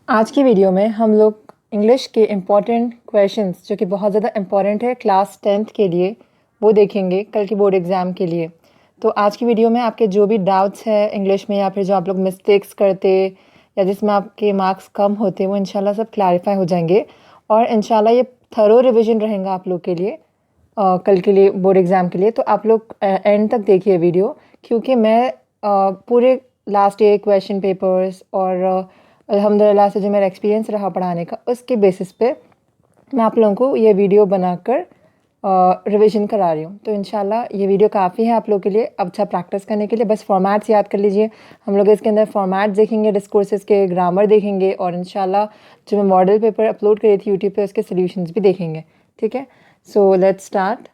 आज की वीडियो में हम लोग इंग्लिश के इम्पॉर्टेंट क्वेश्चंस जो कि बहुत ज़्यादा इम्पॉर्टेंट है क्लास 10th के लिए, वो देखेंगे कल की बोर्ड एग्ज़ाम के लिए। तो आज की वीडियो में आपके जो भी डाउट्स है इंग्लिश में या फिर जो आप लोग मिस्टेक्स करते या जिसमें आपके मार्क्स कम होते वो इंशाल्लाह सब क्लैरिफाई हो जाएंगे और इंशाल्लाह ये थरो रिविज़न रहेगा आप लोग के लिए कल के लिए बोर्ड एग्ज़ाम के लिए। तो आप लोग एंड तक देखिए वीडियो, क्योंकि मैं पूरे लास्ट ईयर क्वेश्चन पेपर्स और अल्हम्दुलिल्लाह से जो मेरा एक्सपीरियंस रहा पढ़ाने का उसके बेसिस पे मैं आप लोगों को ये वीडियो बनाकर रिवीजन करा रही हूँ। तो इंशाल्लाह ये वीडियो काफ़ी है आप लोग के लिए अच्छा प्रैक्टिस करने के लिए। बस फॉर्मेट्स याद कर लीजिए। हम लोग इसके अंदर फॉर्मेट्स देखेंगे, डिस्कोर्सेस के ग्रामर देखेंगे और इंशाल्लाह जो मैं मॉडल पेपर अपलोड करी थी यूट्यूब पे उसके सोल्यूशंस भी देखेंगे। ठीक है, so let's start.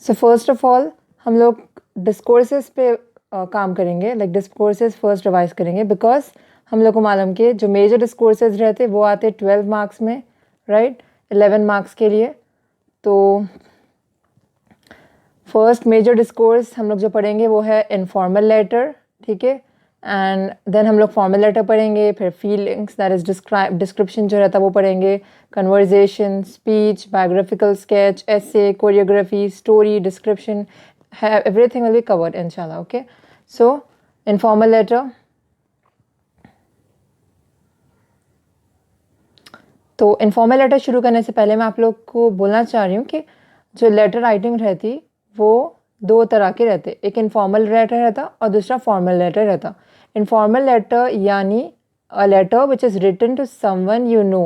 So first of all हम लोग डिस्कोर्सेस पे काम करेंगे, लाइक डिस्कोर्सेस फर्स्ट रिवाइज करेंगे बिकॉज हम लोग को मालूम कि जो मेजर डिस्कोर्सेस रहते वो आते 12 मार्क्स में, राइट, 11 मार्क्स के लिए। तो फर्स्ट मेजर डिस्कोर्स हम लोग जो पढ़ेंगे वो है इनफॉर्मल लेटर, ठीक है, एंड देन हम लोग फॉर्मल लेटर पढ़ेंगे, फिर फीलिंग्स दैट इज डिस्क्रिप्शन जो रहता है वो पढ़ेंगे, conversation, speech, biographical sketch, essay, choreography, story, description, everything will be covered inshallah. Okay, so informal letter. तो इनफॉर्मल लेटर शुरू करने से पहले मैं आप लोग को बोलना चाह रही हूँ कि जो लेटर राइटिंग रहती वो दो तरह के रहते, एक इनफॉर्मल लेटर रहता और दूसरा फॉर्मल लेटर रहता। इनफॉर्मल लेटर यानी a letter which is written to someone you know,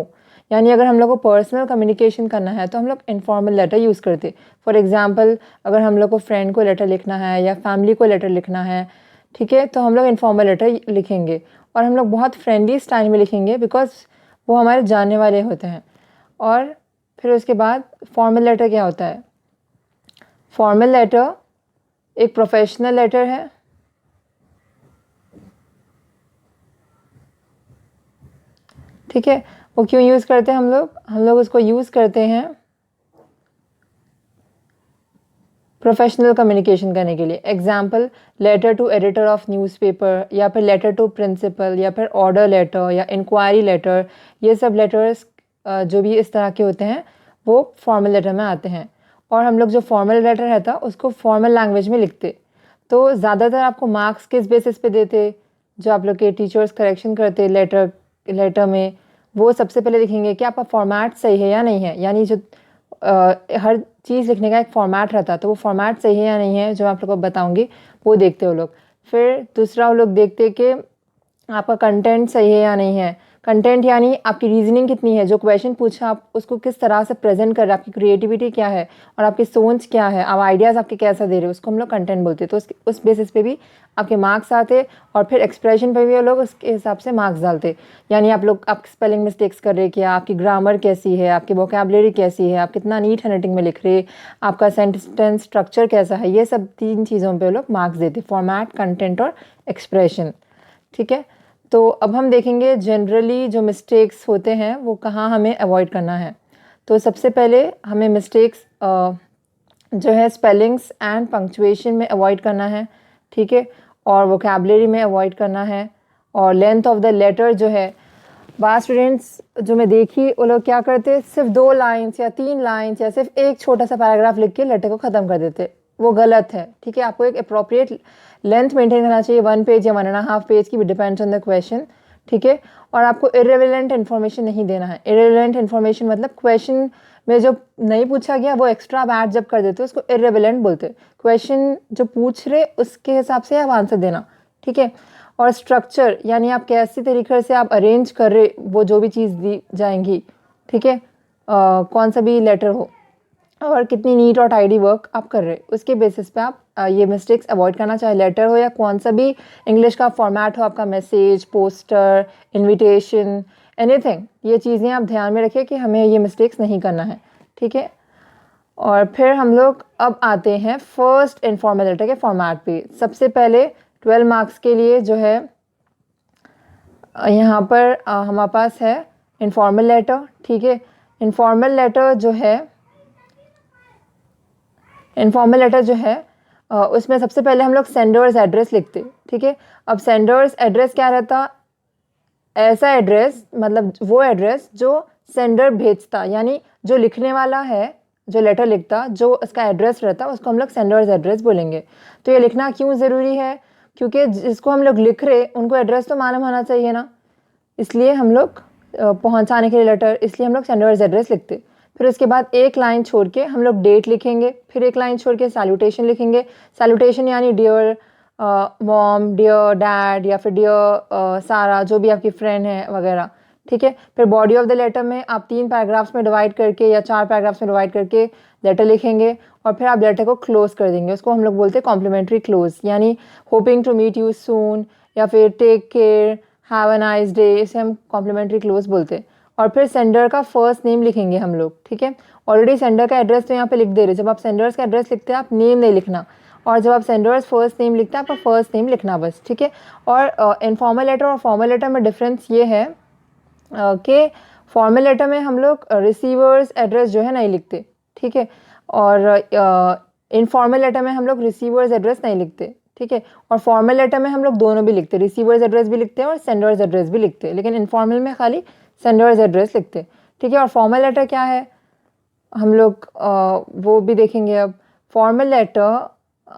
यानी अगर हम लोग को पर्सनल कम्युनिकेशन करना है तो हम लोग इनफॉर्मल लेटर यूज़ करते। फॉर एग्जांपल अगर हम लोग को फ्रेंड को लेटर लिखना है या फैमिली को लेटर लिखना है, ठीक है, तो हम लोग इनफॉर्मल लेटर लिखेंगे और हम लोग बहुत फ्रेंडली स्टाइल में लिखेंगे बिकॉज वो हमारे जानने वाले होते हैं। और फिर उसके बाद फॉर्मल लेटर क्या होता है? फॉर्मल लेटर एक प्रोफेशनल लेटर है, ठीक है। वो क्यों यूज़ करते हैं हम लोग उसको यूज़ करते हैं प्रोफेशनल कम्युनिकेशन करने के लिए। Example, letter to editor of newspaper या फिर लेटर टू प्रिंसिपल या फिर ऑर्डर लेटर या इंक्वायरी लेटर, ये सब लेटर्स जो भी इस तरह के होते हैं वो फॉर्मल लेटर में आते हैं। और हम लोग जो फॉर्मल लेटर रहता उसको फॉर्मल लैंग्वेज में लिखते। तो ज़्यादातर आपको मार्क्स किस बेसिस पे देते? जो आप लोग के टीचर्स करेक्शन करते लेटर में, वो सबसे पहले देखेंगे कि आपका फॉर्मेट सही है या नहीं है। यानी जो हर चीज़ लिखने का एक फ़ॉर्मेट रहता है, तो वो फॉर्मेट सही है या नहीं है जो आप लोग को बताऊंगी वो देखते हो लोग। फिर दूसरा वो लोग देखते कि आपका कंटेंट सही है या नहीं है। कंटेंट यानी आपकी रीजनिंग कितनी है, जो क्वेश्चन पूछा आप उसको किस तरह से प्रेजेंट कर रहे हैं, आपकी क्रिएटिविटी क्या है और आपकी सोच क्या है, आप आइडियाज़ आपके कैसा दे रहे हो, उसको हम लोग कंटेंट बोलते हैं। तो उस बेसिस पे भी आपके मार्क्स आते और फिर एक्सप्रेशन पे भी वो लोग उसके हिसाब से मार्क्स डालते। यानी आप स्पेलिंग मिस्टेक्स कर रहे क्या, आपकी ग्रामर कैसी है, आपकी वोकेबलरी कैसी है, आप कितना नीट हैंडराइटिंग में लिख रहे, आपका सेंटेंस स्ट्रक्चर कैसा है, ये सब 3 चीज़ों पे वो लोग मार्क्स देते, फॉर्मेट, कंटेंट और एक्सप्रेशन, ठीक है। तो अब हम देखेंगे जनरली जो मिस्टेक्स होते हैं वो कहाँ हमें अवॉइड करना है। तो सबसे पहले हमें मिस्टेक्स जो है स्पेलिंग्स एंड पंक्चुएशन में अवॉइड करना है, ठीक है, और वोकेबलरी में अवॉइड करना है। और लेंथ ऑफ द लेटर जो है, बात स्टूडेंट्स जो मैं देखी वो लोग क्या करते, सिर्फ 2 लाइन्स या 3 लाइन्स या सिर्फ एक छोटा सा पैराग्राफ लिख के लेटर को ख़त्म कर देते। वो गलत है, ठीक है। आपको एक अप्रोप्रिएट लेंथ मेंटेन करना चाहिए, 1 पेज या 1.5 पेज की, भी डिपेंड्स ऑन द क्वेश्चन, ठीक है। और आपको इर्रेलेवेंट इन्फॉर्मेशन नहीं देना है। इर्रेलेवेंट इन्फॉर्मेशन मतलब क्वेश्चन में जो नहीं पूछा गया वो एक्स्ट्रा आप ऐड जब कर देते हो उसको इर्रेलेवेंट बोलते हैं। क्वेश्चन जो पूछ रहे उसके हिसाब से आप आंसर देना, ठीक है। और स्ट्रक्चर यानी आप कैसी तरीके से आप अरेंज कर रहे वो जो भी चीज़ दी जाएंगी, ठीक है, कौन सा भी लेटर हो और कितनी नीट और टाइडी वर्क आप कर रहे, उसके बेसिस पे आप ये मिस्टेक्स अवॉइड करना, चाहे लेटर हो या कौन सा भी इंग्लिश का फॉर्मेट हो, आपका मैसेज, पोस्टर, इनविटेशन, एनीथिंग, ये चीज़ें आप ध्यान में रखिए कि हमें ये मिस्टेक्स नहीं करना है, ठीक है। और फिर हम लोग अब आते हैं फर्स्ट इनफॉर्मल लेटर के फॉर्मेट पे। सबसे पहले 12 मार्क्स के लिए जो है यहाँ पर हमारे पास है इनफॉर्मल लेटर, ठीक है। इनफॉर्मल लेटर जो है उसमें सबसे पहले हम लोग सेंडर्स एड्रेस लिखते, ठीक है। अब सेंडर्स एड्रेस क्या रहता, ऐसा एड्रेस, मतलब वो एड्रेस जो सेंडर भेजता, यानी जो लिखने वाला है, जो लेटर लिखता, जो उसका एड्रेस रहता, उसको हम लोग सेंडर्स एड्रेस बोलेंगे। तो ये लिखना क्यों ज़रूरी है, क्योंकि जिसको हम लोग लिख रहे उनको एड्रेस तो मालूम होना चाहिए ना, इसलिए हम लोग पहुंचाने के लिए लेटर, इसलिए हम लोग सेंडर्स एड्रेस लिखते। फिर उसके बाद एक लाइन छोड़ के हम लोग डेट लिखेंगे, फिर एक लाइन छोड़ के सैल्यूटेशन लिखेंगे। सैल्यूटेशन यानी डियर मॉम, डियर डैड, या फिर डियर सारा, जो भी आपकी फ्रेंड है वगैरह, ठीक है। फिर बॉडी ऑफ द लेटर में आप 3 पैराग्राफ्स में डिवाइड करके या 4 पैराग्राफ्स में डिवाइड करके लेटर लिखेंगे, और फिर आप लेटर को क्लोज कर देंगे। उसको हम लोग बोलते हैं कॉम्प्लीमेंट्री क्लोज, यानी hoping to meet you soon, या फिर take care, have a nice day, इसे हम कॉम्प्लीमेंट्री क्लोज बोलते हैं। और फिर सेंडर का फर्स्ट नेम लिखेंगे हम लोग, ठीक है। ऑलरेडी सेंडर का एड्रेस तो यहाँ पे लिख दे रहे, जब आप सेंडर्स का एड्रेस लिखते हैं आप नेम नहीं लिखना, और जब आप सेंडर्स फर्स्ट नेम लिखते हैं आपका फर्स्ट नेम लिखना बस, ठीक है। और इनफॉर्मल लेटर और फॉर्मल लेटर में डिफरेंस ये है कि फॉर्मल लेटर में हम लोग रिसीवर्स एड्रेस जो है नहीं लिखते, ठीक है। और इनफॉर्मल लेटर में हम लोग रिसीवर्स एड्रेस नहीं लिखते, ठीक है। और फॉर्मल लेटर में हम लोग दोनों भी लिखते, रिसीवर्स एड्रेस भी लिखते हैं और सेंडर्स एड्रेस भी लिखते हैं, लेकिन इनफॉर्मल में खाली सेंडर्स एड्रेस लिखते, ठीक है। और फॉर्मल लेटर क्या है, हम लोग वो भी देखेंगे। अब फॉर्मल लेटर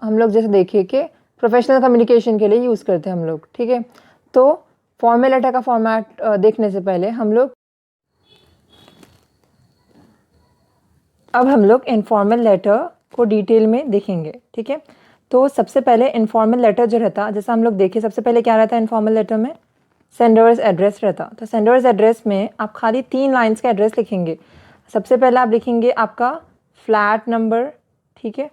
हम लोग जैसे देखिए कि प्रोफेशनल कम्युनिकेशन के लिए यूज़ करते हैं हम लोग, ठीक है। तो फॉर्मल लेटर का फॉर्मेट देखने से पहले हम लोग इनफॉर्मल लेटर को डिटेल में देखेंगे, ठीक है। तो सबसे पहले इनफॉर्मल लेटर जो रहता, जैसा हम लोग देखें, सबसे पहले क्या रहता है इनफॉर्मल लेटर में, सेंडर्स एड्रेस रहता। तो सेंडर्स एड्रेस में आप खाली 3 लाइन्स का एड्रेस लिखेंगे। सबसे पहले आप लिखेंगे आपका फ्लैट नंबर, ठीक है,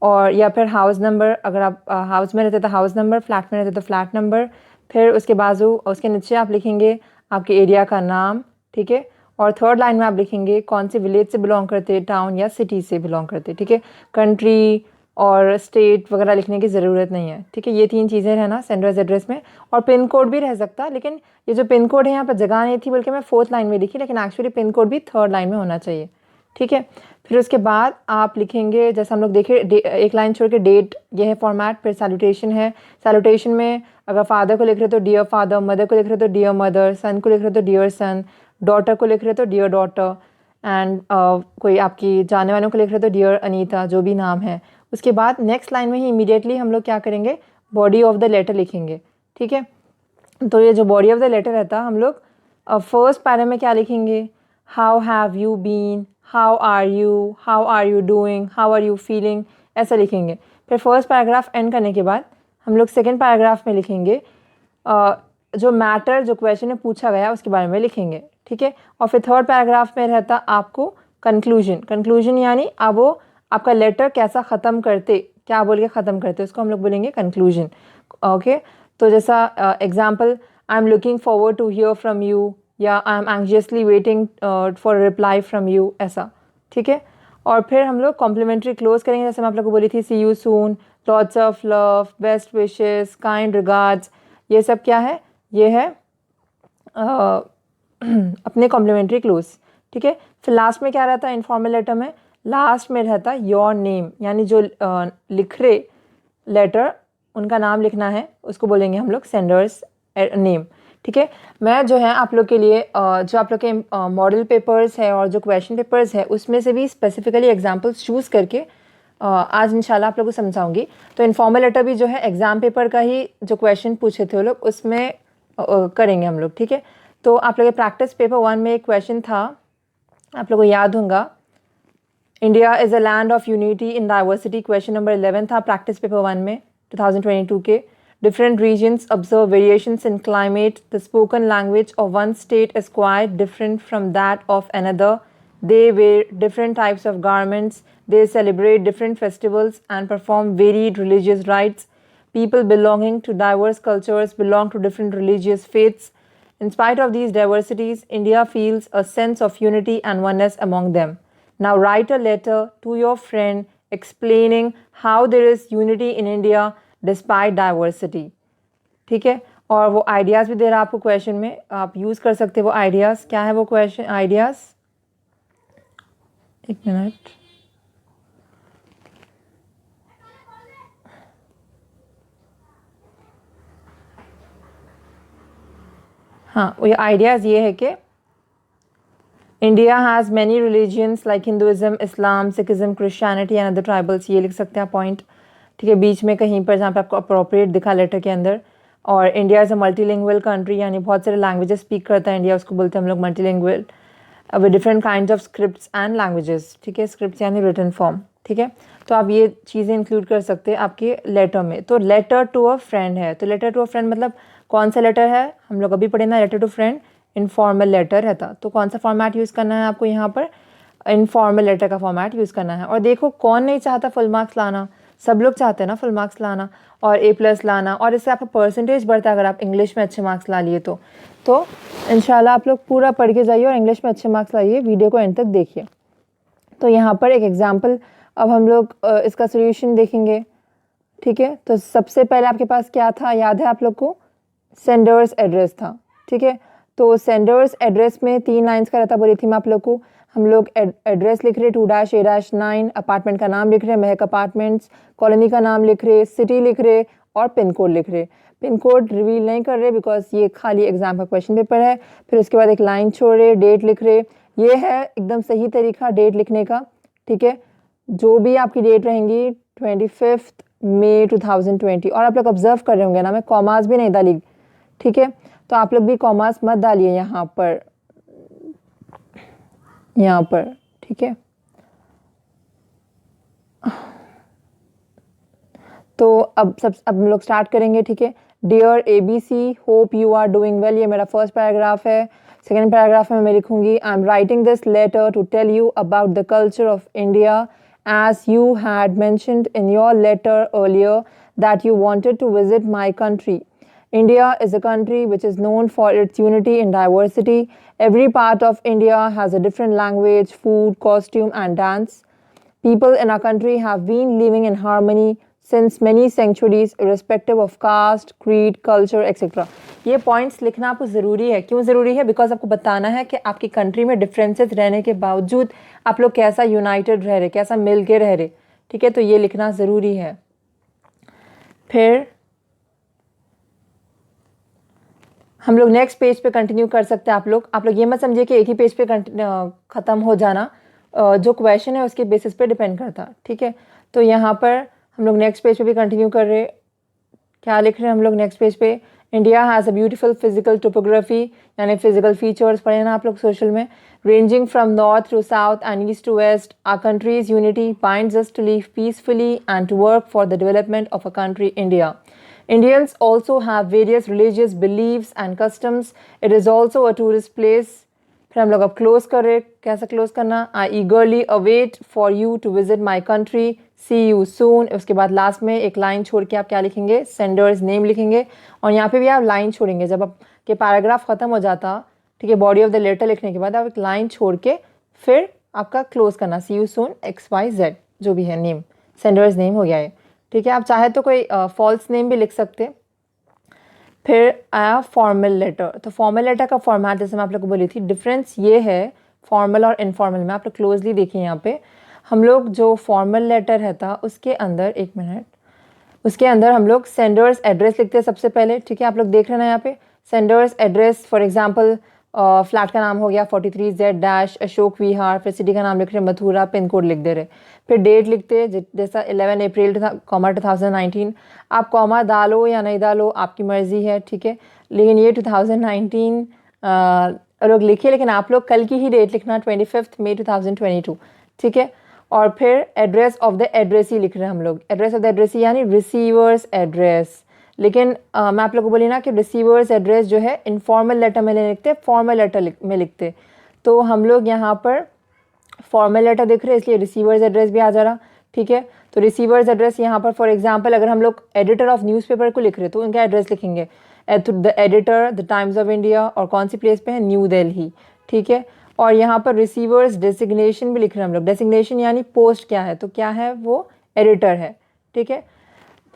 और या फिर हाउस नंबर, अगर आप हाउस में रहते तो हाउस नंबर, फ्लैट में रहते तो फ्लैट नंबर। फिर उसके बाजू, उसके नीचे आप लिखेंगे आपके एरिया का नाम, ठीक है। और थर्ड लाइन में आप लिखेंगे कौन से विलेज से बिलोंग करते, टाउन या सिटी से बिलोंग करते, ठीक है। कंट्री और स्टेट वगैरह लिखने की ज़रूरत नहीं है, ठीक है। ये 3 चीज़ें रहना सेंडर्स एड्रेस में। और पिन कोड भी रह सकता, लेकिन ये जो पिन कोड है यहाँ पर जगह नहीं थी, बल्कि मैं 4th लाइन में लिखी, लेकिन एक्चुअली पिन कोड भी 3rd लाइन में होना चाहिए, ठीक है। फिर उसके बाद आप लिखेंगे, जैसे हम लोग देखें, एक लाइन छोड़ के डेट, ये है फॉर्मेट। फिर सैल्यूटेशन है, सैल्यूटेशन में अगर फादर को लिख रहे तो डियर फादर, मदर को लिख रहे तो डियर मदर, सन को लिख रहे तो डियर सन, डॉटर को लिख रहे तो डियर डॉटर, एंड कोई आपकी जाने वालों को लिख रहे तो डियर अनीता, जो भी नाम है। उसके बाद नेक्स्ट लाइन में ही इमीडिएटली हम लोग क्या करेंगे, बॉडी ऑफ द लेटर लिखेंगे, ठीक है। तो ये जो बॉडी ऑफ द लेटर रहता, हम लोग फर्स्ट पैरा में क्या लिखेंगे, how have you been, how are you doing, how are you feeling, ऐसा लिखेंगे। फिर फर्स्ट पैराग्राफ एंड करने के बाद हम लोग सेकेंड पैराग्राफ में लिखेंगे जो मैटर, जो क्वेश्चन में पूछा गया उसके बारे में लिखेंगे, ठीक है। और फिर थर्ड पैराग्राफ में रहता आपको कंक्लूजन यानी अब वो आपका लेटर कैसा ख़त्म करते, क्या बोल के ख़त्म करते, उसको हम लोग बोलेंगे कंक्लूजन, ओके। तो जैसा example, I am looking forward to hear from you, या I am anxiously waiting for reply from you, ऐसा, ठीक है। और फिर हम लोग कॉम्प्लीमेंट्री क्लोज करेंगे, जैसे मैं आप लोग को बोली थी, see you soon, lots of love, best wishes, kind regards, ये सब क्या है, ये है अपने कॉम्प्लीमेंट्री क्लोज, ठीक है। फिर लास्ट में क्या रहता है इनफॉर्मल लेटर में, लास्ट में रहता योर नेम, यानी जो लिख रहे लेटर उनका नाम लिखना है, उसको बोलेंगे हम लोग सेंडर्स नेम, ठीक है। मैं जो है आप लोग के लिए जो आप लोग के मॉडल पेपर्स है और जो क्वेश्चन पेपर्स है उसमें से भी स्पेसिफिकली एग्जांपल्स चूज़ करके आज इंशाल्लाह आप लोगों को समझाऊंगी। तो इनफॉर्मल लेटर भी जो है एग्ज़ाम पेपर का ही जो क्वेश्चन पूछे थे वो लोग उसमें करेंगे हम लोग, ठीक है। तो आप लोग प्रैक्टिस पेपर 1 में एक क्वेश्चन था, आप लोगों को याद होगा, India is a land of unity in diversity, question number 11 था प्रैक्टिस पेपर 1 में 2022 के। Different regions observe variations in climate. The spoken language of one state is quite different from that of another. They wear different types of garments. They celebrate different festivals and perform varied religious rites. People belonging to diverse cultures belong to different religious faiths. In spite of these diversities, India feels a sense of unity and oneness among them. Now write a letter to your friend explaining how there is unity in India despite diversity, ठीक है। और वो ideas भी दे रहा है आपको question में, आप यूज़ कर सकते हैं वो आइडियाज़। क्या है वो क्वेश्चन आइडियाज़, एक मिनट, हाँ, ये आइडियाज़ ये है कि India has many religions like Hinduism, Islam, Sikhism, Christianity and other tribals, ये लिख सकते हैं पॉइंट, ठीक है, बीच में कहीं पर जहाँ पे आपको अप्रोप्रिएट दिखा लेटर के अंदर। और India is a multilingual country, यानी बहुत सारे लैंग्वेजेस स्पीक करता है इंडिया, उसको बोलते हैं हम लोग multilingual with different kind of scripts and languages, ठीक है, स्क्रिप्ट्स यानी रिटन फॉर्म, ठीक है। तो आप ये चीज़ें इंक्लूड कर सकते हैं आपके लेटर में। तो लेटर टू अ फ्रेंड है, तो लेटर टू अ फ्रेंड मतलब कौन सा लेटर है, हम लोग अभी पढ़े ना, letter to friend informal letter रहता। तो कौन सा फॉर्मेट यूज़ करना है आपको यहाँ पर, इनफॉर्मल लेटर का फॉर्मेट यूज़ करना है। और देखो कौन नहीं चाहता फुल मार्क्स लाना, सब लोग चाहते हैं ना फुल मार्क्स लाना और A+ लाना, और इससे आपका परसेंटेज बढ़ता है अगर आप इंग्लिश में अच्छे मार्क्स ला लिए तो इंशाल्लाह आप लोग पूरा पढ़ के जाइए और इंग्लिश में अच्छे मार्क्स लाइए, वीडियो को एंड तक देखिए। तो यहाँ पर एक एग्जाम्पल, अब हम लोग इसका सोल्यूशन देखेंगे, ठीक है। तो सबसे पहले आपके पास क्या था, याद है आप लोग को, सेंडर्स एड्रेस था, ठीक है। तो सेंडर्स एड्रेस में 3 लाइन्स का रहता, बोली थी मैं आप लोग को। हम लोग एड्रेस लिख रहे 2-A-9, अपार्टमेंट का नाम लिख रहे महक अपार्टमेंट्स, कॉलोनी का नाम लिख रहे, सिटी लिख रहे और पिन कोड लिख रहे। पिन कोड रिवील नहीं कर रहे बिकॉज ये खाली एग्जाम का क्वेश्चन पेपर है। फिर उसके बाद एक लाइन छोड़ रहे, डेट लिख रहे, ये है एकदम सही तरीका डेट लिखने का, ठीक है। जो भी आपकी डेट रहेंगी 25 मई 2020, और आप लोग ऑब्जर्व कर रहे होंगे ना, मैं कॉमास भी नहीं डाली, ठीक है। तो आप लोग भी कॉमास मत डालिए यहाँ पर, ठीक है। तो अब हम लोग स्टार्ट करेंगे, ठीक है। Dear ABC, hope you are doing well, ये मेरा फर्स्ट पैराग्राफ है। सेकेंड पैराग्राफ में मैं लिखूंगी, I am writing this letter to tell you about the culture of India, as you had mentioned in your letter earlier that you wanted to visit my country. India is a country which is known for its unity in diversity. Every part of India has a different language, food, costume, and dance. People in our country have been living in harmony since many centuries, irrespective of caste, creed, culture, etc. ये points लिखना आपको ज़रूरी है। क्यों ज़रूरी है? Because आपको बताना है कि आपकी कंट्री में डिफरेंसेस रहने के बावजूद आप लोग कैसा यूनाइटेड रह रहे, कैसा मिल के रह रहे, ठीक है। तो ये लिखना ज़रूरी है। फिर हम लोग नेक्स्ट पेज पे कंटिन्यू कर सकते हैं। आप लोग ये मत समझिए कि एक ही पेज पे ख़त्म हो जाना, जो क्वेश्चन है उसके बेसिस पे डिपेंड करता, ठीक है। तो यहाँ पर हम लोग नेक्स्ट पेज पे भी कंटिन्यू कर रहे, क्या लिख रहे हैं हम लोग नेक्स्ट पेज पे, India has a beautiful physical topography, यानी फिजिकल फीचर्स पढ़े ना आप लोग सोशल में, ranging from north to south and east to west, our country's unity binds us to live peacefully and to work for the development of a country India. Indians also have various religious beliefs and customs. It is also a tourist place. फिर हम लोग अब close कर रहे, कैसा close करना, I eagerly await for you to visit my country, see you soon. उसके बाद लास्ट में एक लाइन छोड़ के आप क्या लिखेंगे, सेंडर्स नेम लिखेंगे, और यहाँ पे भी आप लाइन छोड़ेंगे जब आपके पैराग्राफ ख़त्म हो जाता, ठीक है। बॉडी ऑफ द लेटर लिखने के बाद आप एक लाइन छोड़ के फिर आपका क्लोज करना, सी यू सून XYZ, जो भी है नेम, सेंडर्स नेम हो गया है, ठीक है। आप चाहे तो कोई फॉल्स नेम भी लिख सकते। फिर आया फॉर्मल लेटर। तो फॉर्मल लेटर का फॉर्मेट जैसे मैं आप लोग को बोली थी, डिफरेंस ये है फॉर्मल और इनफॉर्मल में। आप लोग क्लोजली देखिए यहाँ पे, हम लोग जो फॉर्मल लेटर रहता उसके अंदर, एक मिनट, उसके अंदर हम लोग सेंडर्स एड्रेस लिखते हैं सबसे पहले, ठीक है। आप लोग देख रहे हैं ना यहाँ पे sender's address, for example flat का नाम हो गया 43Z- अशोक विहार, फिर सिटी का नाम लिख रहे हैं मथुरा, पिन कोड लिख दे रहे, फिर डेट लिखते हैं जैसा 11 अप्रैल 2019। आप कॉमा डालो या नहीं डालो आपकी मर्ज़ी है, ठीक है। लेकिन ये 2019 लोग लिखिए, लेकिन आप लोग कल की ही डेट लिखना, 25 मई 2022, ठीक है। और फिर एड्रेस ऑफ द एड्रेसी लिख रहे हैं हम लोग, एड्रेस ऑफ द एड्रेसी यानी रिसीवर्स एड्रेस। लेकिन मैं आप लोगों को बोली ना कि रिसीवर्स एड्रेस जो है इनफॉर्मल लेटर में नहीं लिखते, फॉर्मल लेटर में लिखते। तो हम लोग यहाँ पर फॉर्मल लेटर देख रहे हैं इसलिए रिसीवर्स एड्रेस भी आ जा रहा, ठीक है। तो रिसीवर्स एड्रेस यहाँ पर फॉर एग्जांपल अगर हम लोग एडिटर ऑफ न्यूज़पेपर को लिख रहे हैं तो उनका एड्रेस लिखेंगे the editor, the times of India, और कौन सी प्लेस पे है, न्यू दिल्ली, ठीक है। और यहाँ पर रिसीवर्स डेसिग्नेशन भी लिख रहे हैं हम लोग, डेसिग्नेशन यानी पोस्ट क्या है, तो क्या है वो एडिटर है, ठीक है।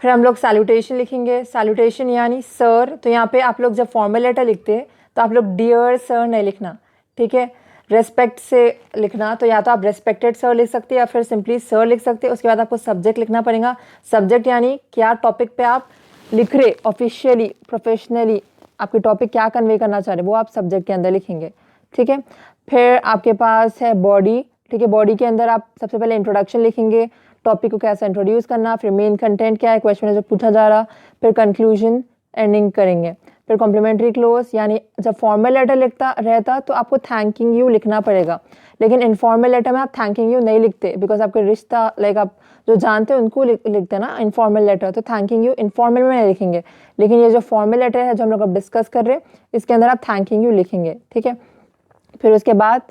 फिर हम लोग सैल्यूटेशन लिखेंगे, सैल्यूटेशन यानी सर। तो यहाँ पे आप लोग जब फॉर्मल लेटर लिखते हैं तो आप लोग डियर सर नहीं लिखना, ठीक है, रेस्पेक्ट से लिखना। तो या तो आप रेस्पेक्टेड सर लिख सकते हैं या फिर सिंपली सर लिख सकते हैं। उसके बाद आपको सब्जेक्ट लिखना पड़ेगा, सब्जेक्ट यानी क्या टॉपिक पे आप लिख रहे, ऑफिशियली, प्रोफेशनली आपके टॉपिक क्या कन्वे करना चाह रहे हैं वो आप सब्जेक्ट के अंदर लिखेंगे, ठीक है। फिर आपके पास है बॉडी, ठीक है। बॉडी के अंदर आप सबसे पहले इंट्रोडक्शन लिखेंगे, टॉपिक को कैसे इंट्रोड्यूस करना, फिर मेन कंटेंट क्या है, क्वेश्चन है जो पूछा जा रहा, फिर कंक्लूजन, एंडिंग करेंगे। फिर कॉम्प्लीमेंट्री क्लोज, यानी जब फॉर्मल लेटर लिखता रहता तो आपको थैंकिंग यू लिखना पड़ेगा, लेकिन इनफॉर्मल लेटर में आप थैंकिंग यू नहीं लिखते, बिकॉज आपके रिश्ता लाइक आप जो जानते हैं उनको लिखते हैं ना इनफॉर्मल लेटर, तो थैंकिंग यू इनफॉर्मल में नहीं लिखेंगे। लेकिन ये जो फॉर्मल लेटर है जो हम लोग अब डिस्कस कर रहे हैं इसके अंदर आप थैंकिंग यू लिखेंगे, ठीक है। फिर उसके बाद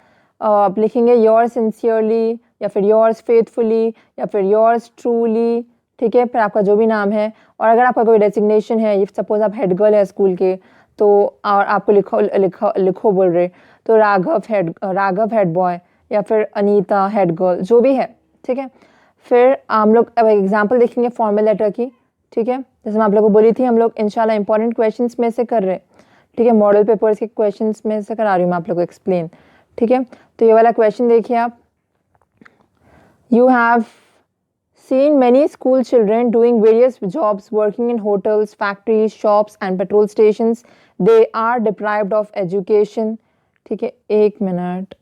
आप लिखेंगे योर्स सिंसियरली, या फिर योर्स फेथफुली, या फिर योर्स ट्रूली, ठीक है। फिर आपका जो भी नाम है, और अगर आपका कोई डेजिग्नेशन है, ये सपोज आप हेड गर्ल है स्कूल के, तो और आपको लिखो लिखो लिखो बोल रहे, तो राघव हेड बॉय, या फिर अनीता हेड गर्ल, जो भी है, ठीक है। फिर हम लोग अब एग्जाम्पल देखेंगे फॉर्मल लेटर की, ठीक है। जैसे मैं आप लोगों को बोली थी हम लोग इंशाल्लाह इंपॉर्टेंट क्वेश्चंस में से कर रहे हैं, ठीक है। मॉडल पेपर्स के क्वेश्चंस में से करा रही हूँ मैं आप लोगों को एक्सप्लेन, ठीक है। तो ये वाला क्वेश्चन देखिए आप, you have seen many school children doing various jobs working in hotels, factories, shops and petrol stations. They are deprived of education. ठीक है, एक मिनट,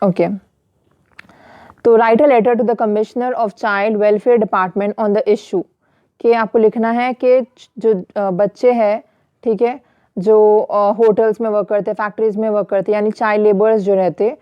ओके। तो write a letter to the commissioner of child welfare department on the issue, कि आपको लिखना है कि जो बच्चे हैं, ठीक है, जो होटल्स में वर्क करते, फैक्ट्रीज में वर्क करते, यानी चाइल्ड लेबर्स जो रहते,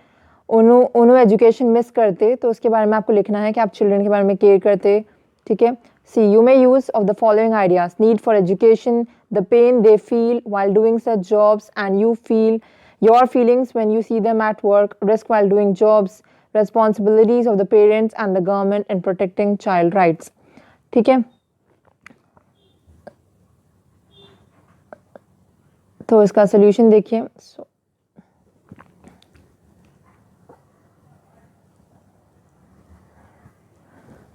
उन्होंने एजुकेशन मिस करते, तो उसके बारे में आपको लिखना है कि आप चिल्ड्रन के बारे में केयर करते, ठीक है। See you may use of the following ideas, need for education, the pain they feel while doing such jobs and you feel your feelings when you see them at work, risk while doing jobs, responsibilities of the parents and the government in protecting child rights, ठीक है। तो इसका solution देखिए,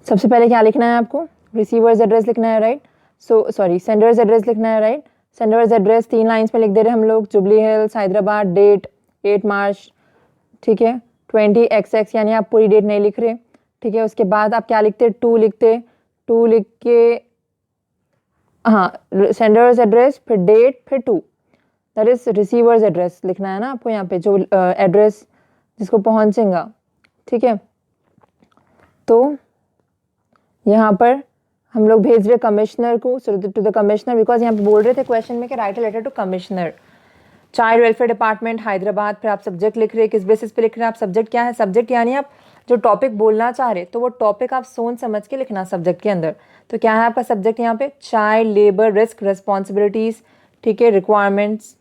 सबसे पहले क्या लिखना है आपको, रिसीवर्स एड्रेस लिखना है, राइट। सेंडर्स एड्रेस लिखना है, राइट। सेंडर्स एड्रेस 3 लाइंस में लिख दे रहे हम लोग, जुबली हिल्स हैदराबाद, डेट 8 मार्च, ठीक है, 20XX, यानी आप पूरी डेट नहीं लिख रहे, ठीक है। उसके बाद आप क्या लिखते, टू लिख के, हाँ, सेंडर्स एड्रेस, फिर डेट, फिर to, that is receiver's address लिखना है ना आपको यहाँ पे, जो एड्रेस जिसको पहुँचेगा, ठीक है। तो यहाँ पर हम लोग भेज रहे कमिश्नर को, टू द कमिश्नर, बिकॉज यहाँ पे बोल रहे थे क्वेश्चन में कि write a letter to commissioner child welfare department Hyderabad. फिर आप सब्जेक्ट लिख रहे हैं, किस बेसिस पे लिख रहे हैं आप, सब्जेक्ट क्या है, सब्जेक्ट यानी आप जो टॉपिक बोलना चाह रहे तो वो टॉपिक आप सोच समझ के लिखना सब्जेक्ट के अंदर। तो क्या है आपका सब्जेक्ट यहाँ पे, चाइल्ड लेबर रिस्क रिस्पॉन्सिबिलिटीज़, ठीक है, रिक्वायरमेंट्स,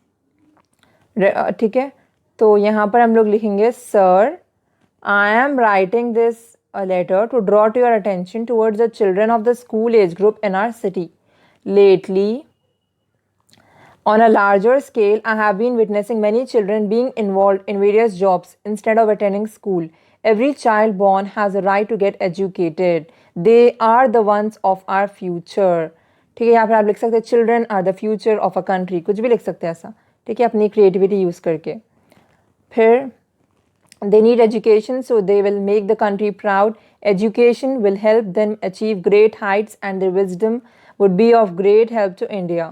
ठीक है। तो यहाँ पर हम लोग लिखेंगे, sir I am writing this a letter to draw to your attention towards the children of the school age group in our city. Lately, on a larger scale, I have been witnessing many children being involved in various jobs instead of attending school. Every child born has a right to get educated. They are the ones of our future. ठीक है, यहाँ पर आप लिख सकते हैं children are the future of a country, कुछ भी लिख सकते हैं ऐसा, ठीक है, अपनी क्रिएटिविटी यूज़ करके। फिर they need education so they will make the country proud. Education will help them achieve great heights and their wisdom would be of great help to India.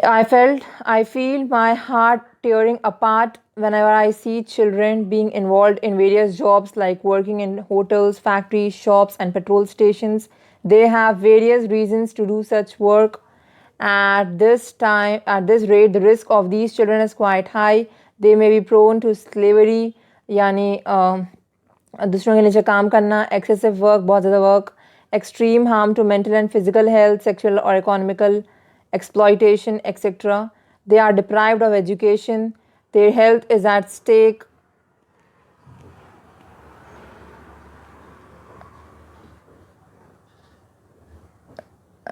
I feel my heart tearing apart whenever I see children being involved in various jobs like working in hotels, factories, shops and petrol stations. They have various reasons to do such work. At this rate, the risk of these children is quite high. They may be prone to slavery, यानी दूसरों के नीचे काम करना, excessive work, बहुत ज़्यादा work, extreme harm to mental and physical health, sexual or economical exploitation, etc. They are deprived of education. Their health is at stake.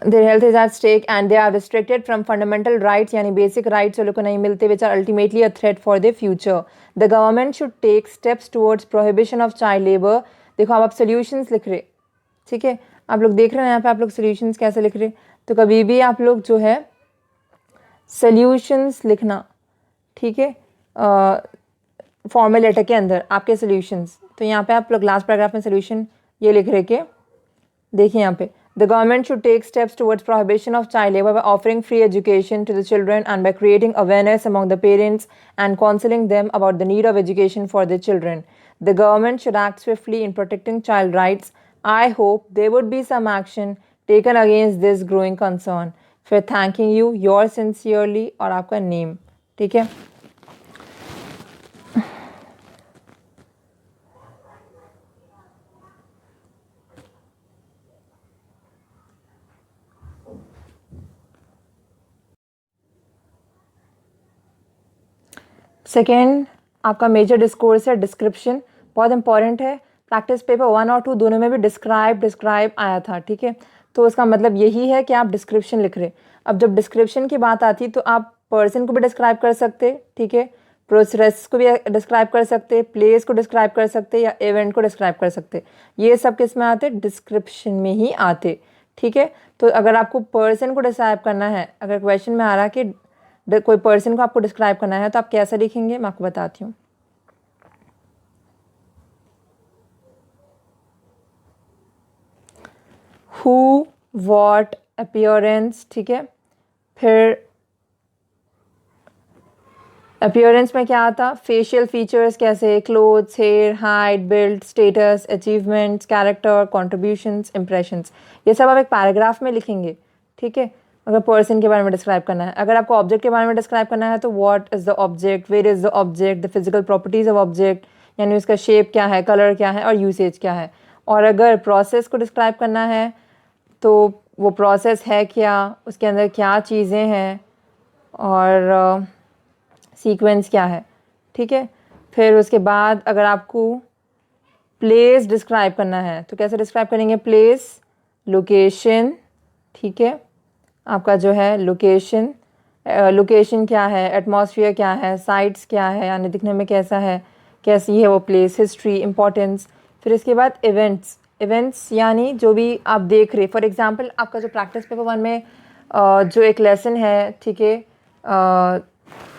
Their health is at stake and they are restricted from fundamental rights, यानी basic rights उनको नहीं मिलते, which are ultimately a threat for their future. The government should take steps towards prohibition of child labor. देखो अब आप solutions लिख रहे, ठीक है, आप लोग देख रहे हैं यहाँ पे आप लोग solutions कैसे लिख रहे, तो कभी भी आप लोग जो है solutions लिखना, ठीक है, फॉर्मल लेटर के अंदर आपके solutions। तो यहाँ पे आप लोग लास्ट पैराग्राफ में solution ये लिख रहे कि देखिए यहाँ पे the government should take steps towards prohibition of child labour by offering free education to the children and by creating awareness among the parents and counselling them about the need of education for the children. The government should act swiftly in protecting child rights. I hope there would be some action taken against this growing concern. फिर thanking you, yours sincerely और आपका name. ठीक है. Second आपका major discourse है description, बहुत important है. Practice paper 1 और 2 दोनों में भी डिस्क्राइब आया था. ठीक है, तो उसका मतलब यही है कि आप डिस्क्रिप्शन लिख रहे. अब जब डिस्क्रिप्शन की बात आती तो आप पर्सन को भी डिस्क्राइब कर सकते, ठीक है, प्रोसेस को भी डिस्क्राइब कर सकते, प्लेस को डिस्क्राइब कर सकते या इवेंट को डिस्क्राइब कर सकते. ये सब किस में आते? डिस्क्रिप्शन में ही आते. ठीक है, तो अगर आपको पर्सन को डिस्क्राइब करना है, अगर क्वेश्चन में आ रहा कि कोई पर्सन को आपको डिस्क्राइब करना है तो आप कैसे लिखेंगे, मैं आपको बताती हूँ. Who, what, appearance. ठीक है, फिर अपीयरेंस में क्या आता? फेशियल फीचर्स कैसे, clothes, hair, height, build, status, achievements, character, contributions, impressions. ये सब आप एक पैराग्राफ में लिखेंगे. ठीक है, अगर पर्सन के बारे में डिस्क्राइब करना है. अगर आपको ऑब्जेक्ट के बारे में डिस्क्राइब करना है तो what is the object, where is the object, the physical properties of object, यानी उसका शेप क्या है, कलर क्या है और यूसेज क्या है. और अगर प्रोसेस को डिस्क्राइब करना है तो वो प्रोसेस है क्या, उसके अंदर क्या चीज़ें हैं और सीक्वेंस क्या है. ठीक है, फिर उसके बाद अगर आपको प्लेस डिस्क्राइब करना है तो कैसे डिस्क्राइब करेंगे? Place, location. ठीक है, आपका जो है लोकेशन, लोकेशन क्या है, एटमॉस्फेयर क्या है, साइट्स क्या है, यानी दिखने में कैसा है, कैसी है वो प्लेस, हिस्ट्री, इंपॉर्टेंस. फिर इसके बाद इवेंट्स. इवेंट्स यानी जो भी आप देख रहे. फॉर एग्जांपल आपका जो प्रैक्टिस पेपर 1 में जो एक लेसन है, ठीक है,